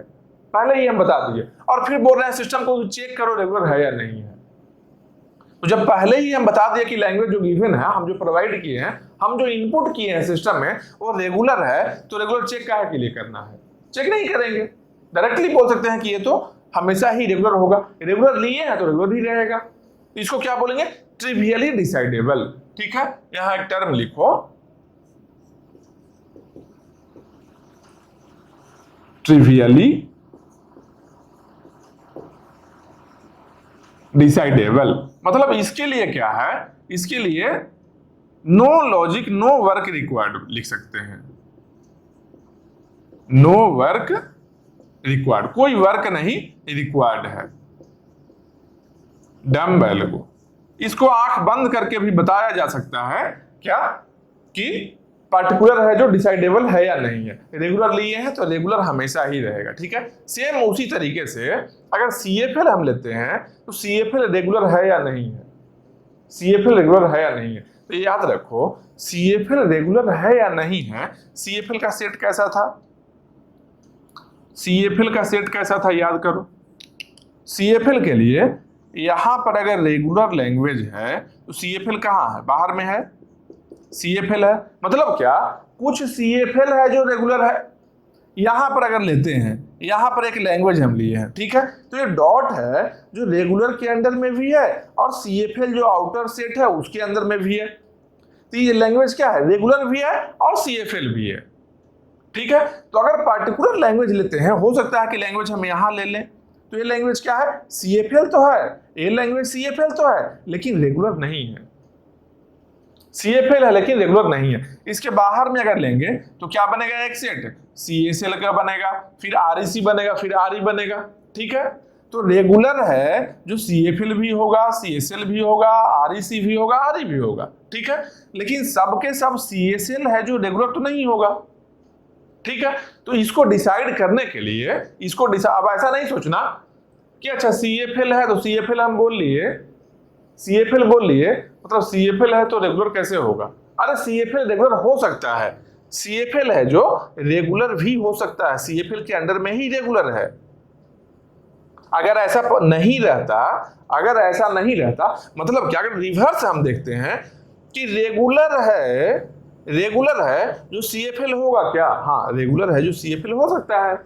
पहले ही हम बता दिए। और फिर बोल रहे हैं सिस्टम को चेक करो रेगुलर है या नहीं है। तो जब पहले ही हम बता दिए कि लैंग्वेज जो गिवन है, हम जो प्रोवाइड किए हैं, हम जो इनपुट किए हैं सिस्टम में वो रेगुलर है, तो रेगुलर चेक काहे के लिए करना है? चेक नहीं करेंगे, डायरेक्टली बोल सकते हैं कि ये तो हमेशा ही रेगुलर होगा, रेगुलर लिए हैं तो रेगुलर ही रहेगा। तो इसको क्या बोलेंगे? ट्रिवियली डिसाइडेबल, ठीक है। यहां एक टर्म लिखो, ट्रिवियली डिसाइडेबल। मतलब इसके लिए क्या है, इसके लिए no logic no work required लिख सकते हैं। नो वर्क रिक्वायर्ड, कोई वर्क नहीं रिक्वायर्ड है। डम वैल्यू, इसको आंख बंद करके भी बताया जा सकता है क्या कि पार्टिकुलर है जो डिसाइडेबल है या नहीं है। रेगुलर लिए हैं तो रेगुलर हमेशा ही रहेगा, ठीक है। सेम उसी तरीके से अगर CFL हम लेते हैं तो CFL रेगुलर है या नहीं है, CFL रेगुलर है या नहीं है। तो याद रखो CFL रेगुलर है या नहीं है। CFL का सेट कैसा था, CFL का सेट कैसा था याद करो। CFL के लिए यहां पर अगर रेगुलर लैंग्वेज है तो CFL कहां है, बाहर में है, CFL है। मतलब क्या, कुछ CFL है जो रेगुलर है। यहां पर अगर लेते हैं, यहां पर एक लैंग्वेज हम लिए हैं, ठीक है, तो ये डॉट है जो रेगुलर के अंदर में भी है और CFL जो आउटर सेट है उसके अंदर में भी है। तो ये लैंग्वेज क्या है, रेगुलर भी है और CFL भी है, ठीक है। तो अगर पार्टिकुलर लैंग्वेज लेते हैं, हो सकता है कि लैंग्वेज हम यहां ले लें, तो ये लैंग्वेज क्या है, CFL तो है, ये लैंग्वेज CFL तो है लेकिन रेगुलर नहीं है। CFL है लेकिन रेगुलर नहीं है। इसके बाहर में अगर लेंगे तो क्या बनेगा, एक सेट CSL का बनेगा, फिर REC बनेगा, फिर RE बनेगा, ठीक है। तो रेगुलर है जो CFL भी होगा, CSL भी होगा, REC भी होगा, RE भी होगा, ठीक है। लेकिन सबके सब CSL है जो रेगुलर तो नहीं होगा, ठीक है। तो इसको डिसाइड करने के लिए इसको अब ऐसा नहीं सोचना कि अच्छा CFL है तो CFL हम बोल लिए, CFL बोल लिए मतलब CFL है तो रेगुलर कैसे होगा। अरे CFL रेगुलर हो सकता है, CFL है जो रेगुलर भी हो सकता है, CFL के अंडर में ही रेगुलर है। अगर ऐसा नहीं रहता, अगर ऐसा नहीं रहता मतलब क्या, अगर रिवर्स हम देखते हैं कि रेगुलर है जो CFL होगा क्या, हाँ रेगुलर है जो CFL हो सकता है,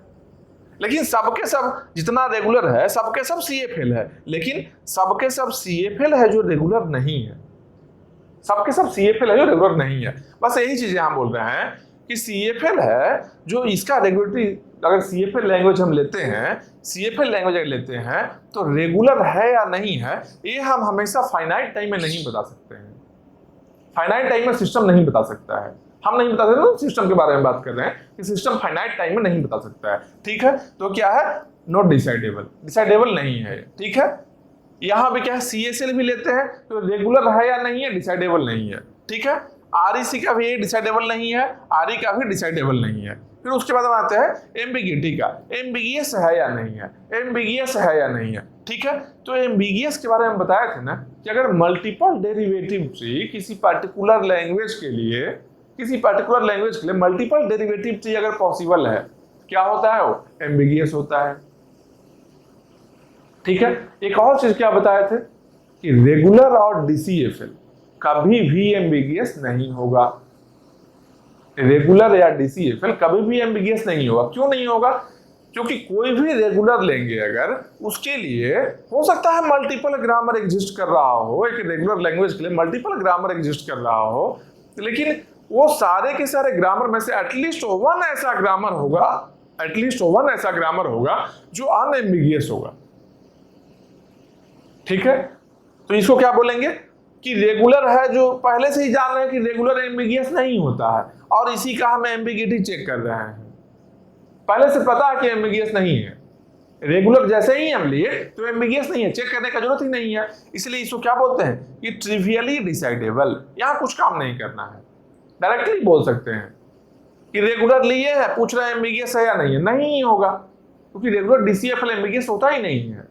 लेकिन सबके सब जितना रेगुलर है सबके सब CFL है, लेकिन सबके सब CFL है जो रेगुलर नहीं है, सबके सब CFL है जो रेगुलर नहीं है। बस यही चीजें हम बोल रहे हैं कि CFL है जो इसका रेगुलरिटी, अगर CFL लैंग्वेज हम लेते हैं, CFL लैंग्वेज अगर लेते हैं तो रेगुलर है या नहीं है, ये हम हमेशा फाइनाइट टाइम में नहीं बता सकते हैं। फाइनाइट टाइम में सिस्टम नहीं बता सकता है, हम नहीं बता सकते, सिस्टम के बारे में बात कर रहे हैं कि सिस्टम फाइनाइट टाइम में नहीं बता सकता है, ठीक है। तो क्या है, नॉट डिसाइडेबल, डिसाइडेबल नहीं है, ठीक है। यहां भी क्या है, CSL भी लेते हैं तो रेगुलर है या नहीं है, डिसाइडेबल नहीं है, ठीक है। REC का भी डिसाइडेबल नहीं है, RE का भी डिसाइडेबल नहीं है। फिर उसके बाद हम आते हैं एम्बिगिटी का, एम्बिगियस है या नहीं है, एम्बिगियस है या नहीं है, ठीक है। तो एम्बिगियस के बारे में बताया था ना कि अगर मल्टीपल डेरिवेटिव ट्री किसी पर्टिकुलर लैंग्वेज के लिए मल्टीपल डेरिवेटिव ट्री अगर पॉसिबल है, क्या होता है, वो एम्बिगियस होता है, ठीक है। एक और चीज क्या बताए थे कि रेगुलर और DCFL कभी भी एम्बिगियस नहीं होगा, रेगुलर या DCFL कभी भी एम्बिगियस नहीं होगा। क्यों नहीं होगा, क्योंकि कोई भी रेगुलर लेंगे अगर, उसके लिए हो सकता है मल्टीपल ग्रामर एग्जिस्ट कर रहा हो, एक रेगुलर लैंग्वेज के लिए मल्टीपल ग्रामर एग्जिस्ट कर रहा हो, लेकिन वो सारे के सारे ग्रामर में से एटलीस्ट वन ऐसा ग्रामर होगा, एटलीस्ट वन ऐसा ग्रामर होगा जो अनएम्बिगियस होगा। ठीक है, तो इसको क्या बोलेंगे कि रेगुलर है, जो पहले से ही जान रहे हैं कि रेगुलर एम्बिगियस नहीं होता है, और इसी का हम एम्बिगिटी चेक कर रहे हैं। पहले से पता है कि एम्बिगियस नहीं है, रेगुलर जैसे ही हम लिए तो एम्बिगियस नहीं है, चेक करने का जरूरत ही नहीं है, इसलिए इसको क्या बोलते हैं कि ट्रिवियली डिसाइडेबल। यहां कुछ काम नहीं करना है, डायरेक्टली बोल सकते हैं कि रेगुलर लिए है, पूछ रहे हैं एम्बिगियस है या नहीं है, नहीं होगा, क्योंकि रेगुलर डीसीएफएल एम्बिगियस होता ही नहीं है।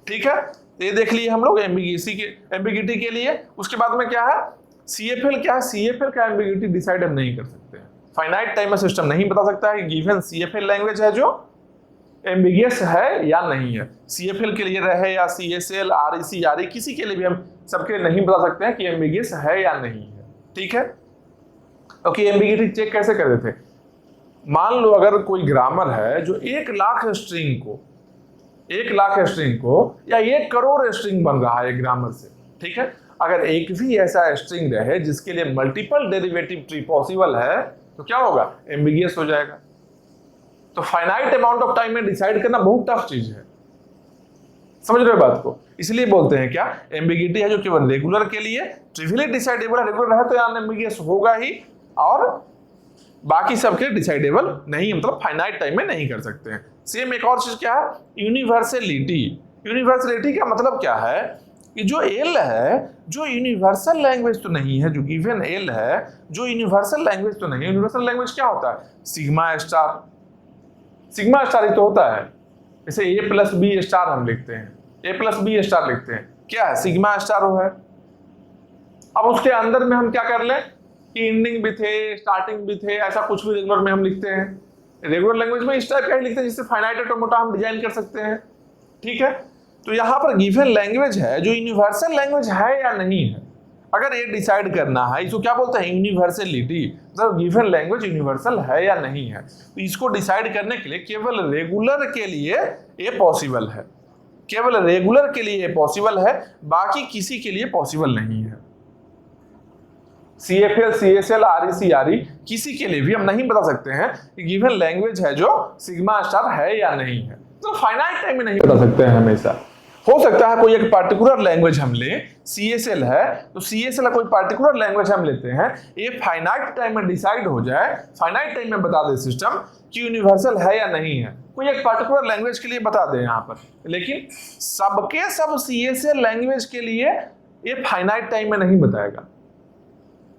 ठीक है, तो ये देख लिए हम लोग एम्बिगिटी के लिए। उसके बाद में क्या है सीएफएल, क्या है सीएफएल का एम्बिगिटी डिसाइड हम नहीं कर सकते हैं। फाइनाइट टाइमर सिस्टम नहीं बता सकता है कि गिवन सीएफएल लैंग्वेज है जो एम्बिगियस है या नहीं है। सीएफएल के लिए रहे या सीएसएल, आरईसी, आरई, किसी के लिए भी हम सबके नहीं बता सकते हैं कि एम्बिगियस है या नहीं है। ठीक है, ओके, एम्बिगिटी चेक कैसे कर रहे थे? मान लो अगर कोई ग्रामर है जो 1,00,000 स्ट्रिंग को या 1 करोड़ स्ट्रिंग बन रहा है ग्रामर से। ठीक है, अगर एक भी ऐसा स्ट्रिंग रहे जिसके लिए मल्टीपल डेरिवेटिव ट्री पॉसिबल है तो क्या होगा, एम्बिगियस हो जाएगा। तो फाइनाइट अमाउंट ऑफ टाइम में डिसाइड करना बहुत टफ चीज है, समझ रहे हो बात को? इसलिए बोलते हैं क्या, एम्बिगिटी है जो केवल रेगुलर के लिए ट्रिवियली डिसाइडेबल है, रेगुलर है तो यार एम्बिगियस होगा ही, और बाकी सबके डिसाइडेबल नहीं, मतलब फाइनाइट टाइम में नहीं कर सकते हैं। सेम एक और चीज क्या है, यूनिवर्सलिटी। यूनिवर्सलिटी का मतलब क्या है कि जो एल है, जो यूनिवर्सल लैंग्वेज तो नहीं है, जो गिवन एल है जो यूनिवर्सल लैंग्वेज तो नहीं है। यूनिवर्सल लैंग्वेज क्या होता है, सिग्मा स्टार, सिग्मा स्टार ही तो होता है। जैसे ए प्लस बी स्टार हम लिखते हैं, ए प्लस बी स्टार लिखते हैं, क्या है, सिग्मा स्टार हो है। अब उसके अंदर में हम क्या कर लें कि एंडिंग भी थे, स्टार्टिंग भी थे, ऐसा कुछ भी रेगुलर में हम लिखते हैं। रेगुलर लैंग्वेज में इस टाइप का ही लिखते हैं जिससे फाइनाइट ऑटोमेटा हम डिजाइन कर सकते हैं। ठीक है, तो यहाँ पर गिवन लैंग्वेज है जो यूनिवर्सल लैंग्वेज है या नहीं है, अगर ये डिसाइड करना है, इसको क्या बोलते हैं, यूनिवर्सलिटी, मतलब गिवन लैंग्वेज यूनिवर्सल है या नहीं है। तो इसको डिसाइड करने के लिए केवल रेगुलर के लिए ये पॉसिबल है, केवल रेगुलर के लिए ये पॉसिबल है, बाकी किसी के लिए पॉसिबल नहीं है। सीएफएल, सीएसएल, आरईसी, आरई, किसी के लिए भी हम नहीं बता सकते हैं कि गिवन लैंग्वेज है जो सिग्मा स्टार है या नहीं है। तो फाइनाइट टाइम में नहीं बता सकते हैं हमेशा। हो सकता है कोई एक पार्टिकुलर लैंग्वेज हम लें, सीएसएल है तो सीएसएल कोई पार्टिकुलर लैंग्वेज हम लेते हैं, ये फाइनाइट टाइम में डिसाइड हो जाए, फाइनाइट टाइम में बता दे सिस्टम कि यूनिवर्सल है या नहीं है, कोई एक पार्टिकुलर लैंग्वेज के लिए बता दे यहाँ पर। लेकिन सबके सब सीएसएल लैंग्वेज के लिए ये फाइनाइट टाइम में नहीं बताएगा,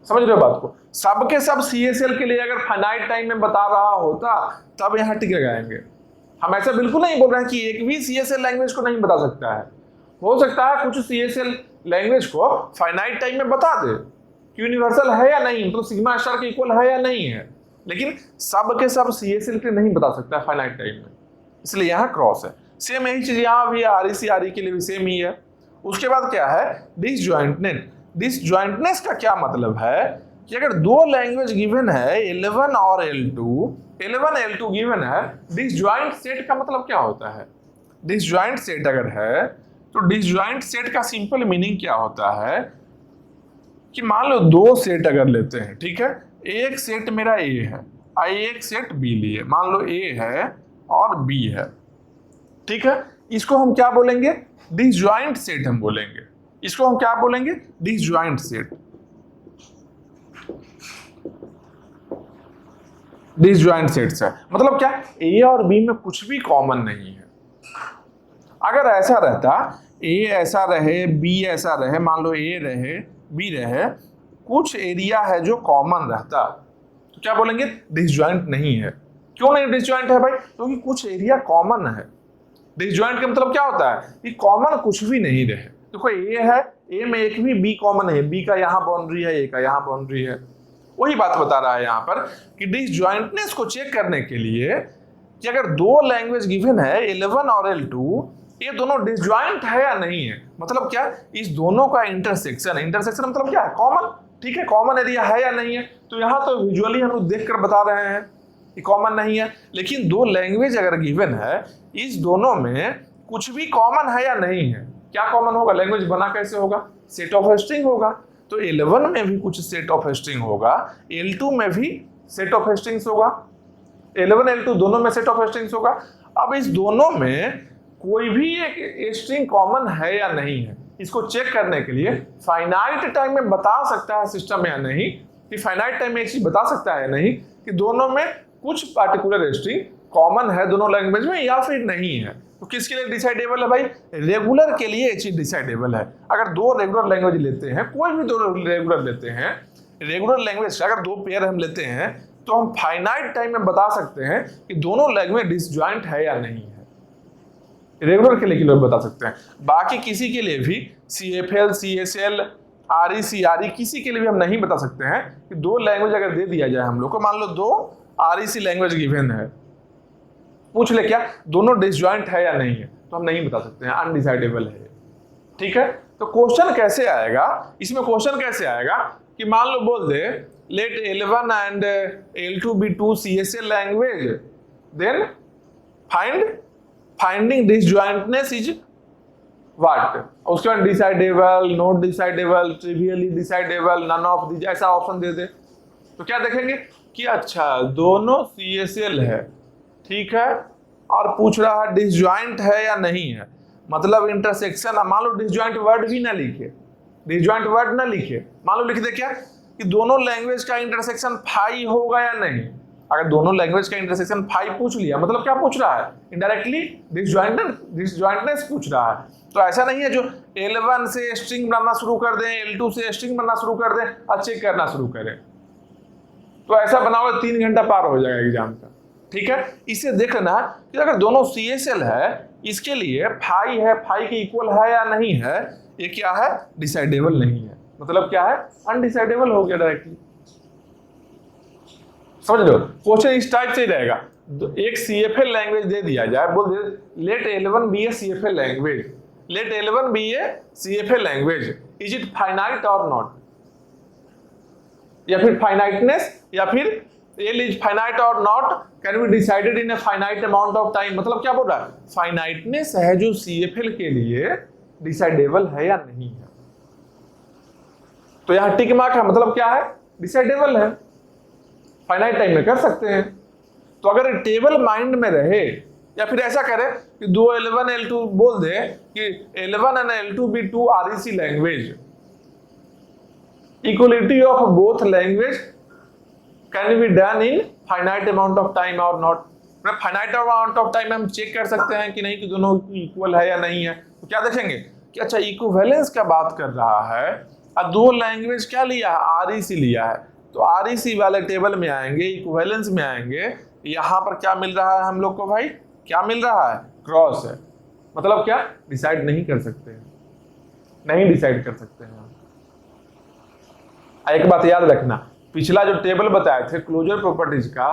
समझ रहे हो बात को? सबके सब सीएसएल के लिए अगर फाइनाइट टाइम में बता रहा होता तब यहाँ टिक लगाएंगे। हम ऐसा बिल्कुल नहीं बोल रहे हैं कि एक भी सीएसएल लैंग्वेज को नहीं बता सकता है। हो सकता है कुछ सीएसएल लैंग्वेज को फाइनाइट टाइम में बता दे कि यूनिवर्सल है या नहीं, मतलब सिग्मा स्टार के इक्वल है या नहीं है, लेकिन सब के सब सीएसएल के नहीं बता सकता है फाइनाइट टाइम में, इसलिए यहाँ क्रॉस है। सेम यही चीज यहाँ भी आरईसी, आरई के लिए भी सेम ही है। उसके बाद क्या है, डिसजॉइंटनेस। डिसजॉइंटनेस का क्या मतलब है कि अगर दो लैंग्वेज गिवन है 11 और L2, 11 L2 गिवन है, डिसजॉइंट सेट का मतलब क्या होता है? डिसजॉइंट सेट अगर है तो डिसजॉइंट सेट का सिंपल मीनिंग क्या होता है कि मान लो दो सेट अगर लेते हैं, ठीक है, एक सेट मेरा A है, एक सेट B लिए, मान लो A है और B है, ठीक है, इसको हम क्या बोलेंगे, डिसजॉइंट सेट हम बोलेंगे। इसको हम क्या बोलेंगे, डिसजॉइंट सेट। डिसजॉइंट सेट्स है मतलब क्या, A और B में कुछ भी कॉमन नहीं है। अगर ऐसा रहता, A ऐसा रहे, B ऐसा रहे, मान लो A रहे, B रहे, कुछ एरिया है जो कॉमन रहता, तो क्या बोलेंगे, डिसजॉइंट नहीं है। क्यों नहीं डिसजॉइंट है भाई? क्योंकि कुछ एरिया कॉमन है। डिसजॉइंट का मतलब क्या होता है कि कॉमन कुछ भी नहीं रहे। देखो A है, A में एक भी B कॉमन है, B का यहाँ बाउंड्री है, A का यहाँ बाउंड्री है। वही बात बता रहा है यहाँ पर कि डिसजॉइंटनेस को चेक करने के लिए कि अगर दो लैंग्वेज गिवन है 11 और L2, ये दोनों डिसजॉइंट है या नहीं है, मतलब क्या, इस दोनों का इंटरसेक्शन, इंटरसेक्शन मतलब क्या है, कॉमन, ठीक है, कॉमन एरिया है या नहीं है। तो यहाँ तो विजुअली हम लोग देख कर बता रहे हैं, ये कॉमन नहीं है। लेकिन दो लैंग्वेज अगर गिवन है, इस दोनों में कुछ भी कॉमन है या नहीं है? क्या कॉमन होगा? लैंग्वेज बना कैसे होगा? सेट ऑफ स्ट्रिंग होगा। तो L1 में भी कुछ सेट ऑफ स्ट्रिंग होगा, L2 में भी सेट ऑफ स्ट्रिंग्स होगा, L1 L2 दोनों में सेट ऑफ स्ट्रिंग्स होगा। अब इस दोनों में कोई भी एक स्ट्रिंग कॉमन है या नहीं है, इसको चेक करने के लिए फाइनाइट टाइम में बता सकता है सिस्टम या नहीं, कि फाइनाइट टाइम में एक चीज बता सकता है या नहीं कि दोनों में कुछ पार्टिकुलर स्ट्रिंग कॉमन है दोनों लैंग्वेज में या फिर नहीं है। तो किसके लिए डिसाइडेबल है भाई? रेगुलर के लिए ये चीज डिसाइडेबल है। अगर दो रेगुलर लैंग्वेज लेते हैं, कोई भी दो रेगुलर लेते हैं, रेगुलर लैंग्वेज अगर दो पेयर हम लेते हैं, तो हम फाइनाइट टाइम में बता सकते हैं कि दोनों लैंग्वेज डिसजॉइंट है या नहीं है। रेगुलर के लिए बता सकते हैं। बाकी किसी के लिए भी CFL, CSL, REC, RE किसी के लिए भी हम नहीं बता सकते हैं कि दो लैंग्वेज अगर दे दिया जाए हम लोग को, मान लो दो REC लैंग्वेज गिवन है, पूछ ले क्या दोनों डिसजॉइंट है या नहीं है, तो हम नहीं बता सकते हैं, अनडिसाइडेबल है। ठीक है, तो क्वेश्चन कैसे आएगा इसमें? क्वेश्चन कैसे आएगा कि मान लो बोल दे let L1 and L2 be two CSL language, then finding disjointness is what? उसके बाद decidable, not decidable, trivially decidable, none of these, ऐसा ऑप्शन दे दे। तो क्या देखेंगे कि अच्छा दोनों CSL है, ठीक है, और पूछ रहा है डिसजॉइंट है या नहीं है, मतलब इंटरसेक्शन। मान लो डिसजॉइंट वर्ड भी ना लिखे, डिसजॉइंट वर्ड ना लिखे, मान लो लिख दे क्या कि दोनों लैंग्वेज का इंटरसेक्शन फाई होगा या नहीं। अगर दोनों लैंग्वेज का इंटरसेक्शन फाई पूछ लिया, मतलब क्या पूछ रहा है? इनडायरेक्टली डिसजॉइंटनेस पूछ रहा है। तो ऐसा नहीं है जो L1 से स्ट्रिंग बनाना शुरू कर दें, L2 से स्ट्रिंग बनाना शुरू कर दें और चेक करना शुरू करें, तो ऐसा बनाओ 3 घंटा पार हो जाएगा एग्जाम का। ठीक है, इसे देख लेना है कि अगर दोनों CSL है, इसके लिए फाई है, फाई के इक्वल है या नहीं है, ये क्या है? डिसाइडेबल नहीं है। मतलब क्या है? अनडिसाइडेबल हो गया डायरेक्टली। समझ लो, क्वेश्चन इस टाइप से ही रहेगा। एक CFL लैंग्वेज दे दिया जाए, बोल दे let L1 be a CFL language, let L1 be a CFL language, is it finite और नॉट, या फिर फाइनाइटनेस, या फिर L is finite or not can be decided in a finite amount of time। मतलब क्या बोल रहा है? फाइनाइटनेस है जो CFL के लिए डिसाइडेबल है या नहीं है। तो यहां टिक मार्क है, मतलब क्या है? डिसाइडेबल है, फाइनाइट टाइम में कर सकते हैं। तो अगर टेबल माइंड में रहे, या फिर ऐसा करे कि दो L1 L2 बोल दे कि L1 and L2 be two REC language, equality of both language can be done in finite amount of time और not. Finite amount of time में हम चेक कर सकते हैं कि नहीं कि दोनों इक्वल है या नहीं है। तो क्या देखेंगे कि अच्छा इक्विवेलेंस का बात कर रहा है, और दो लैंग्वेज क्या लिया है? REC लिया है। तो REC वाले टेबल में आएंगे, इक्विवेलेंस में आएंगे, यहाँ पर क्या मिल रहा है हम लोग को भाई? क्या मिल रहा है? क्रॉस है। मतलब क्या? डिसाइड नहीं कर सकते हैं, नहीं डिसाइड कर सकते हैं। एक बात याद रखना, पिछला जो टेबल बताए थे क्लोजर प्रॉपर्टीज का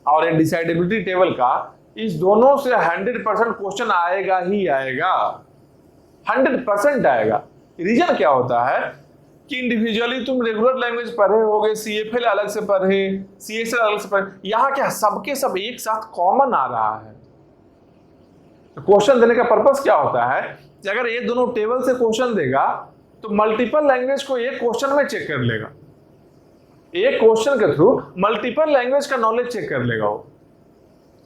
और ये डिसाइडेबिलिटी टेबल का, इस दोनों से 100% क्वेश्चन आएगा ही आएगा, 100% आएगा। रीजन क्या होता है कि इंडिविजुअली तुम रेगुलर लैंग्वेज पढ़े होगे, CFL अलग से पढ़े, CSL अलग से पढ़े, यहाँ क्या सबके सब एक साथ कॉमन आ रहा है। तो क्वेश्चन देने का पर्पस क्या होता है कि अगर ये दोनों टेबल से क्वेश्चन देगा तो मल्टीपल लैंग्वेज को एक क्वेश्चन में चेक कर लेगा, एक क्वेश्चन के थ्रू मल्टीपल लैंग्वेज का नॉलेज चेक कर लेगा वो।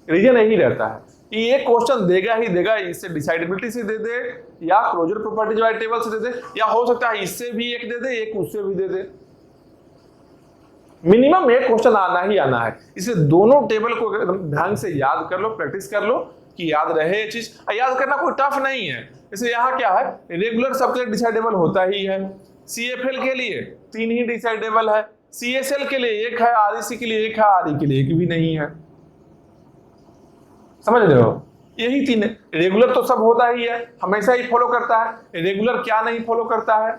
रीजन यही रहता है कि एक क्वेश्चन देगा ही देगा, इससे डिसाइडेबिलिटी से दे दे, या क्लोजर प्रॉपर्टीज वाले टेबल से दे दे, या हो सकता है इससे भी एक दे दे, एक उससे भी दे दे। मिनिमम एक क्वेश्चन आना ही आना है। इसलिए दोनों टेबल को ढंग से याद कर लो, प्रैक्टिस कर लो कि याद रहे ये चीज। याद करना कोई टफ नहीं है। इसलिए यहाँ क्या है, रेगुलर सबके डिसाइडेबल होता ही है। CFL के लिए 3 ही डिसाइडेबल है, CSL के लिए 1 है, REC के लिए 1 है, RE के लिए 1 भी नहीं है। समझ रहे हो? यही 3 है। रेगुलर तो सब होता ही है, हमेशा ही फॉलो करता है। रेगुलर क्या नहीं फॉलो करता है?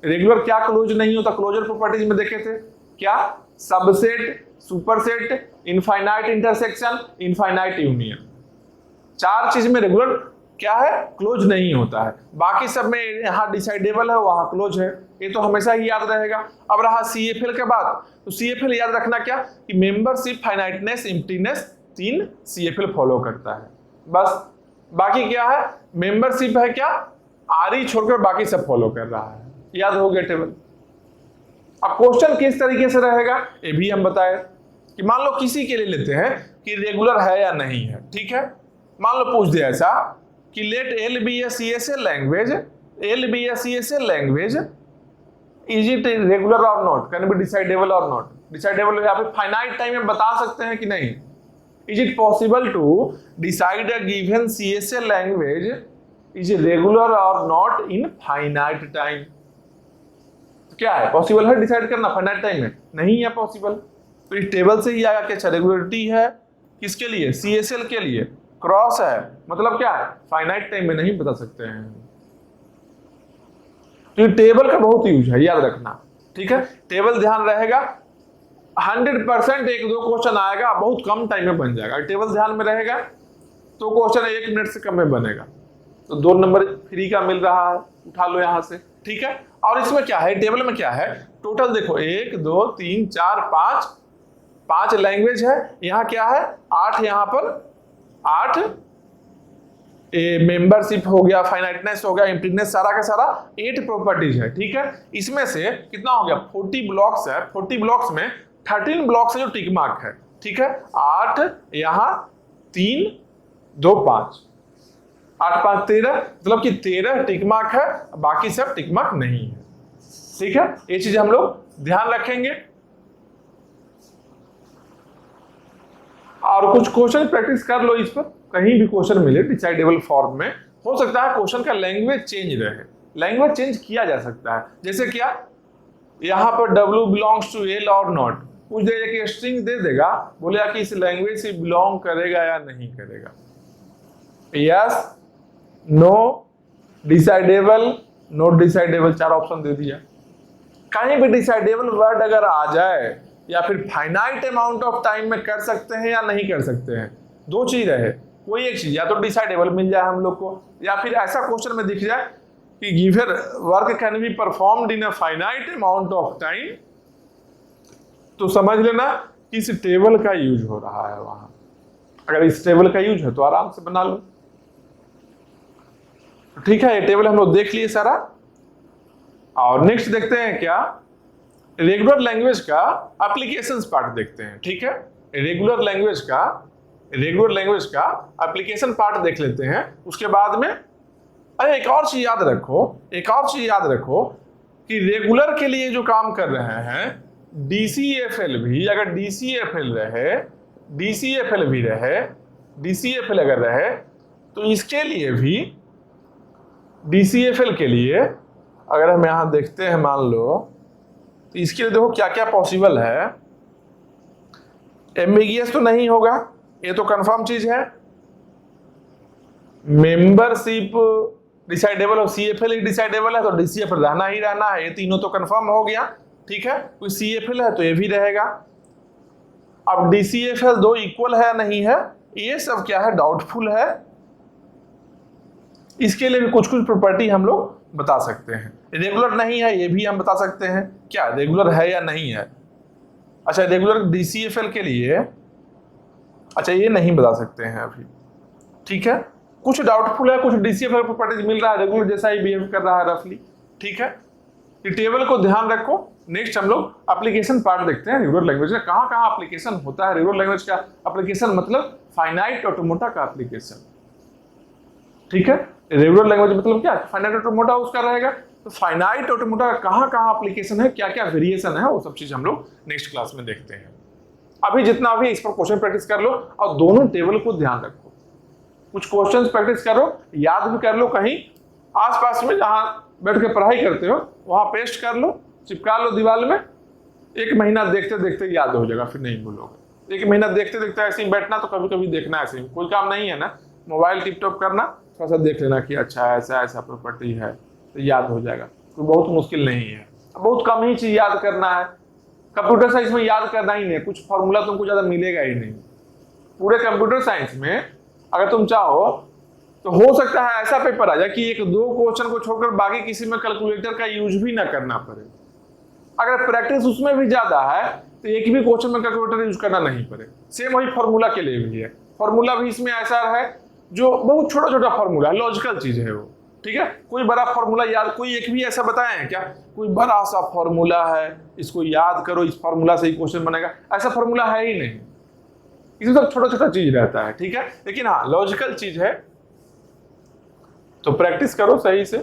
रेगुलर क्या क्लोज नहीं होता? क्लोजर प्रॉपर्टीज में देखे थे क्या? Subset, superset, infinite intersection, infinite union. 4 चीज में रेगुलर क्या है, क्लोज नहीं होता है। बाकी सब में यहाँ डिसाइडेबल है, वहां क्लोज है, ये तो हमेशा ही याद रहेगा। अब रहा CFL के बाद, तो CFL याद रखना क्या कि membership, finiteness, emptiness, 3 CFL follow करता है बस। बाकी क्या है, मेंबरशिप है क्या, RE छोड़कर बाकी सब फॉलो कर रहा है। याद हो गया टेबल। अब क्वेश्चन किस तरीके से रहेगा ये भी हम बताए कि मान लो किसी के लिए लेते हैं कि रेगुलर है या नहीं है, ठीक है। मान लो पूछ दिया ऐसा कि let L be a CSL language, L be a CSL language, is it regular or not, can be decidable or not. Decidable या फिर फाइनाइट टाइम में बता सकते हैं कि नहीं। Is it possible to decide a given CSL language is regular or not in finite time. क्या है, पॉसिबल है डिसाइड करना फाइनाइट टाइम में? नहीं है पॉसिबल। तो इस टेबल से ही आया कि अच्छा रेगुलरिटी है किसके लिए, CSL के लिए, क्रॉस है मतलब क्या है, फाइनाइट टाइम में नहीं बता सकते हैं। तो ये टेबल का बहुत यूज है, याद रखना, ठीक है। टेबल ध्यान रहेगा, 100% 1-2 क्वेश्चन आएगा, बहुत कम टाइम में बन जाएगा। टेबल ध्यान में रहेगा तो क्वेश्चन 1 मिनट से कम में बनेगा। तो 2 नंबर फ्री का मिल रहा है, उठा लो यहां से, ठीक है। और इसमें क्या है, टेबल में क्या है, टोटल देखो 1 2 3 4 5 लैंग्वेज है। यहाँ क्या है, 8, यहाँ पर 8 मेंबरशिप हो गया, फाइनाइटनेस हो गया, एम्प्टीनेस, सारा का सारा 8 प्रॉपर्टीज है, ठीक है। इसमें से कितना हो गया, 40 ब्लॉक्स है। 40 ब्लॉक्स में 13 ब्लॉक्स है जो टिक मार्क है, ठीक है। 8 यहाँ 3 2 5, 8 5 13, मतलब कि 13 टिक मार्क है, बाकी सब टिक मार्क नहीं है, ठीक है। ये चीज हम लोग ध्यान रखेंगे। और कुछ क्वेश्चन प्रैक्टिस कर लो इस पर, कहीं भी क्वेश्चन मिले डिसाइडेबल फॉर्म में। हो सकता है क्वेश्चन का लैंग्वेज चेंज रहे, लैंग्वेज चेंज किया जा सकता है। जैसे क्या, यहाँ पर W बिलोंग्स टू L और नॉट, कुछ देर एक स्ट्रिंग दे देगा, बोलेगा कि इस लैंग्वेज से बिलोंग करेगा या नहीं करेगा, yes no, decidable, not decidable, 4 option दे दिया। कहीं भी डिसाइडेबल वर्ड अगर आ जाए या फिर फाइनाइट अमाउंट ऑफ टाइम में कर सकते हैं या नहीं कर सकते हैं, 2 चीज रहे, कोई एक चीज, या तो डिसाइडेबल मिल जाए हम लोग को, या फिर ऐसा क्वेश्चन में दिख जाए कि given work can be performed in a finite amount of time, तो समझ लेना कि इस टेबल का यूज हो रहा है वहां। अगर इस टेबल का यूज है तो आराम से बना लो, ठीक है। ये टेबल हम लोग देख लिए सारा। और नेक्स्ट देखते हैं क्या, रेगुलर लैंग्वेज का एप्लीकेशंस पार्ट देखते हैं, ठीक है। रेगुलर लैंग्वेज का एप्लीकेशन पार्ट देख लेते हैं। उसके बाद में अरे एक और चीज याद रखो कि रेगुलर के लिए जो काम कर रहे हैं, DCFL भी अगर DCFL अगर रहे तो इसके लिए भी, DCFL के लिए अगर हम यहां देखते हैं मान लो, तो इसके लिए देखो क्या क्या पॉसिबल है। एम्बिगियस तो नहीं होगा, ये तो कंफर्म चीज है। मेंबरशिप डिसाइडेबल और CFL ही डिसाइडेबल है, तो DCFL रहना ही रहना है, ये तीनों तो कंफर्म हो गया, ठीक है। कोई CFL है तो ये भी रहेगा। अब DCFL 2 इक्वल है नहीं है, ये सब क्या है, डाउटफुल है। इसके लिए भी कुछ प्रॉपर्टी हम लोग बता सकते हैं। रेगुलर नहीं है ये भी हम बता सकते हैं, क्या रेगुलर है या नहीं है। अच्छा रेगुलर DCFL के लिए, अच्छा ये नहीं बता सकते हैं अभी, ठीक है। कुछ डाउटफुल है, कुछ DCFL प्रॉपर्टीज मिल रहा है, रेगुलर जैसा ही बिहेव कर रहा है रफली, ठीक है। ये टेबल को ध्यान रखो। नेक्स्ट हम लोग एप्लीकेशन पार्ट देखते हैं रेगुलर लैंग्वेज का, कहाँ कहाँ एप्लीकेशन होता है। रेगुलर लैंग्वेज का एप्लीकेशन मतलब फाइनाइट ऑटोमोटा का एप्लीकेशन, ठीक है। रेगुलर लैंग्वेज मतलब क्या, फाइनाइट ऑटोमोटा उसका रहेगा। तो फाइनाइट ऑटोमोटा का कहाँ कहाँ एप्लीकेशन है, क्या क्या वेरिएशन है, वो सब चीज हम लोग नेक्स्ट क्लास में देखते हैं। अभी जितना भी इस पर क्वेश्चन प्रैक्टिस कर लो और दोनों टेबल को ध्यान रखो। कुछ क्वेश्चंस प्रैक्टिस करो, याद भी कर लो, कहीं आसपास में जहां बैठ के पढ़ाई करते हो वहां पेस्ट कर लो, चिपका लो दीवार में। 1 महीना देखते देखते याद हो जाएगा, फिर नहीं भूलोगे। 1 महीना देखते देखते ऐसे ही बैठना, तो कभी कभी देखना, ऐसे ही कोई काम नहीं है ना, मोबाइल टिप टॉप करना, थोड़ा सा देख लेना कि अच्छा ऐसा ऐसा प्रॉपर्टी है, तो याद हो जाएगा। कोई बहुत मुश्किल नहीं है, बहुत कम ही चीज याद करना है। कंप्यूटर साइंस में याद करना ही नहीं, कुछ फॉर्मूला तुमको ज्यादा मिलेगा ही नहीं। पूरे कंप्यूटर साइंस में अगर तुम चाहो तो हो सकता है ऐसा पेपर आ जाए कि एक दो क्वेश्चन को छोड़कर बाकी किसी में कैलकुलेटर का यूज भी ना करना पड़े। अगर प्रैक्टिस उसमें भी ज्यादा है तो एक भी क्वेश्चन में कैलकुलेटर यूज करना नहीं पड़े। सेम वही फॉर्मूला के लिए भी है। फॉर्मूला भी इसमें ऐसा है जो बहुत छोटा छोटा फॉर्मूला है, लॉजिकल चीज है वो, ठीक है। कोई बड़ा फॉर्मूला याद, कोई एक भी ऐसा बताए हैं क्या कोई बड़ा सा फॉर्मूला है इसको याद करो, इस फॉर्मूला से ही क्वेश्चन बनेगा, ऐसा फॉर्मूला है ही नहीं। इसमें सब छोटा छोटा चीज रहता है, ठीक है। लेकिन हाँ लॉजिकल चीज है, तो प्रैक्टिस करो सही से।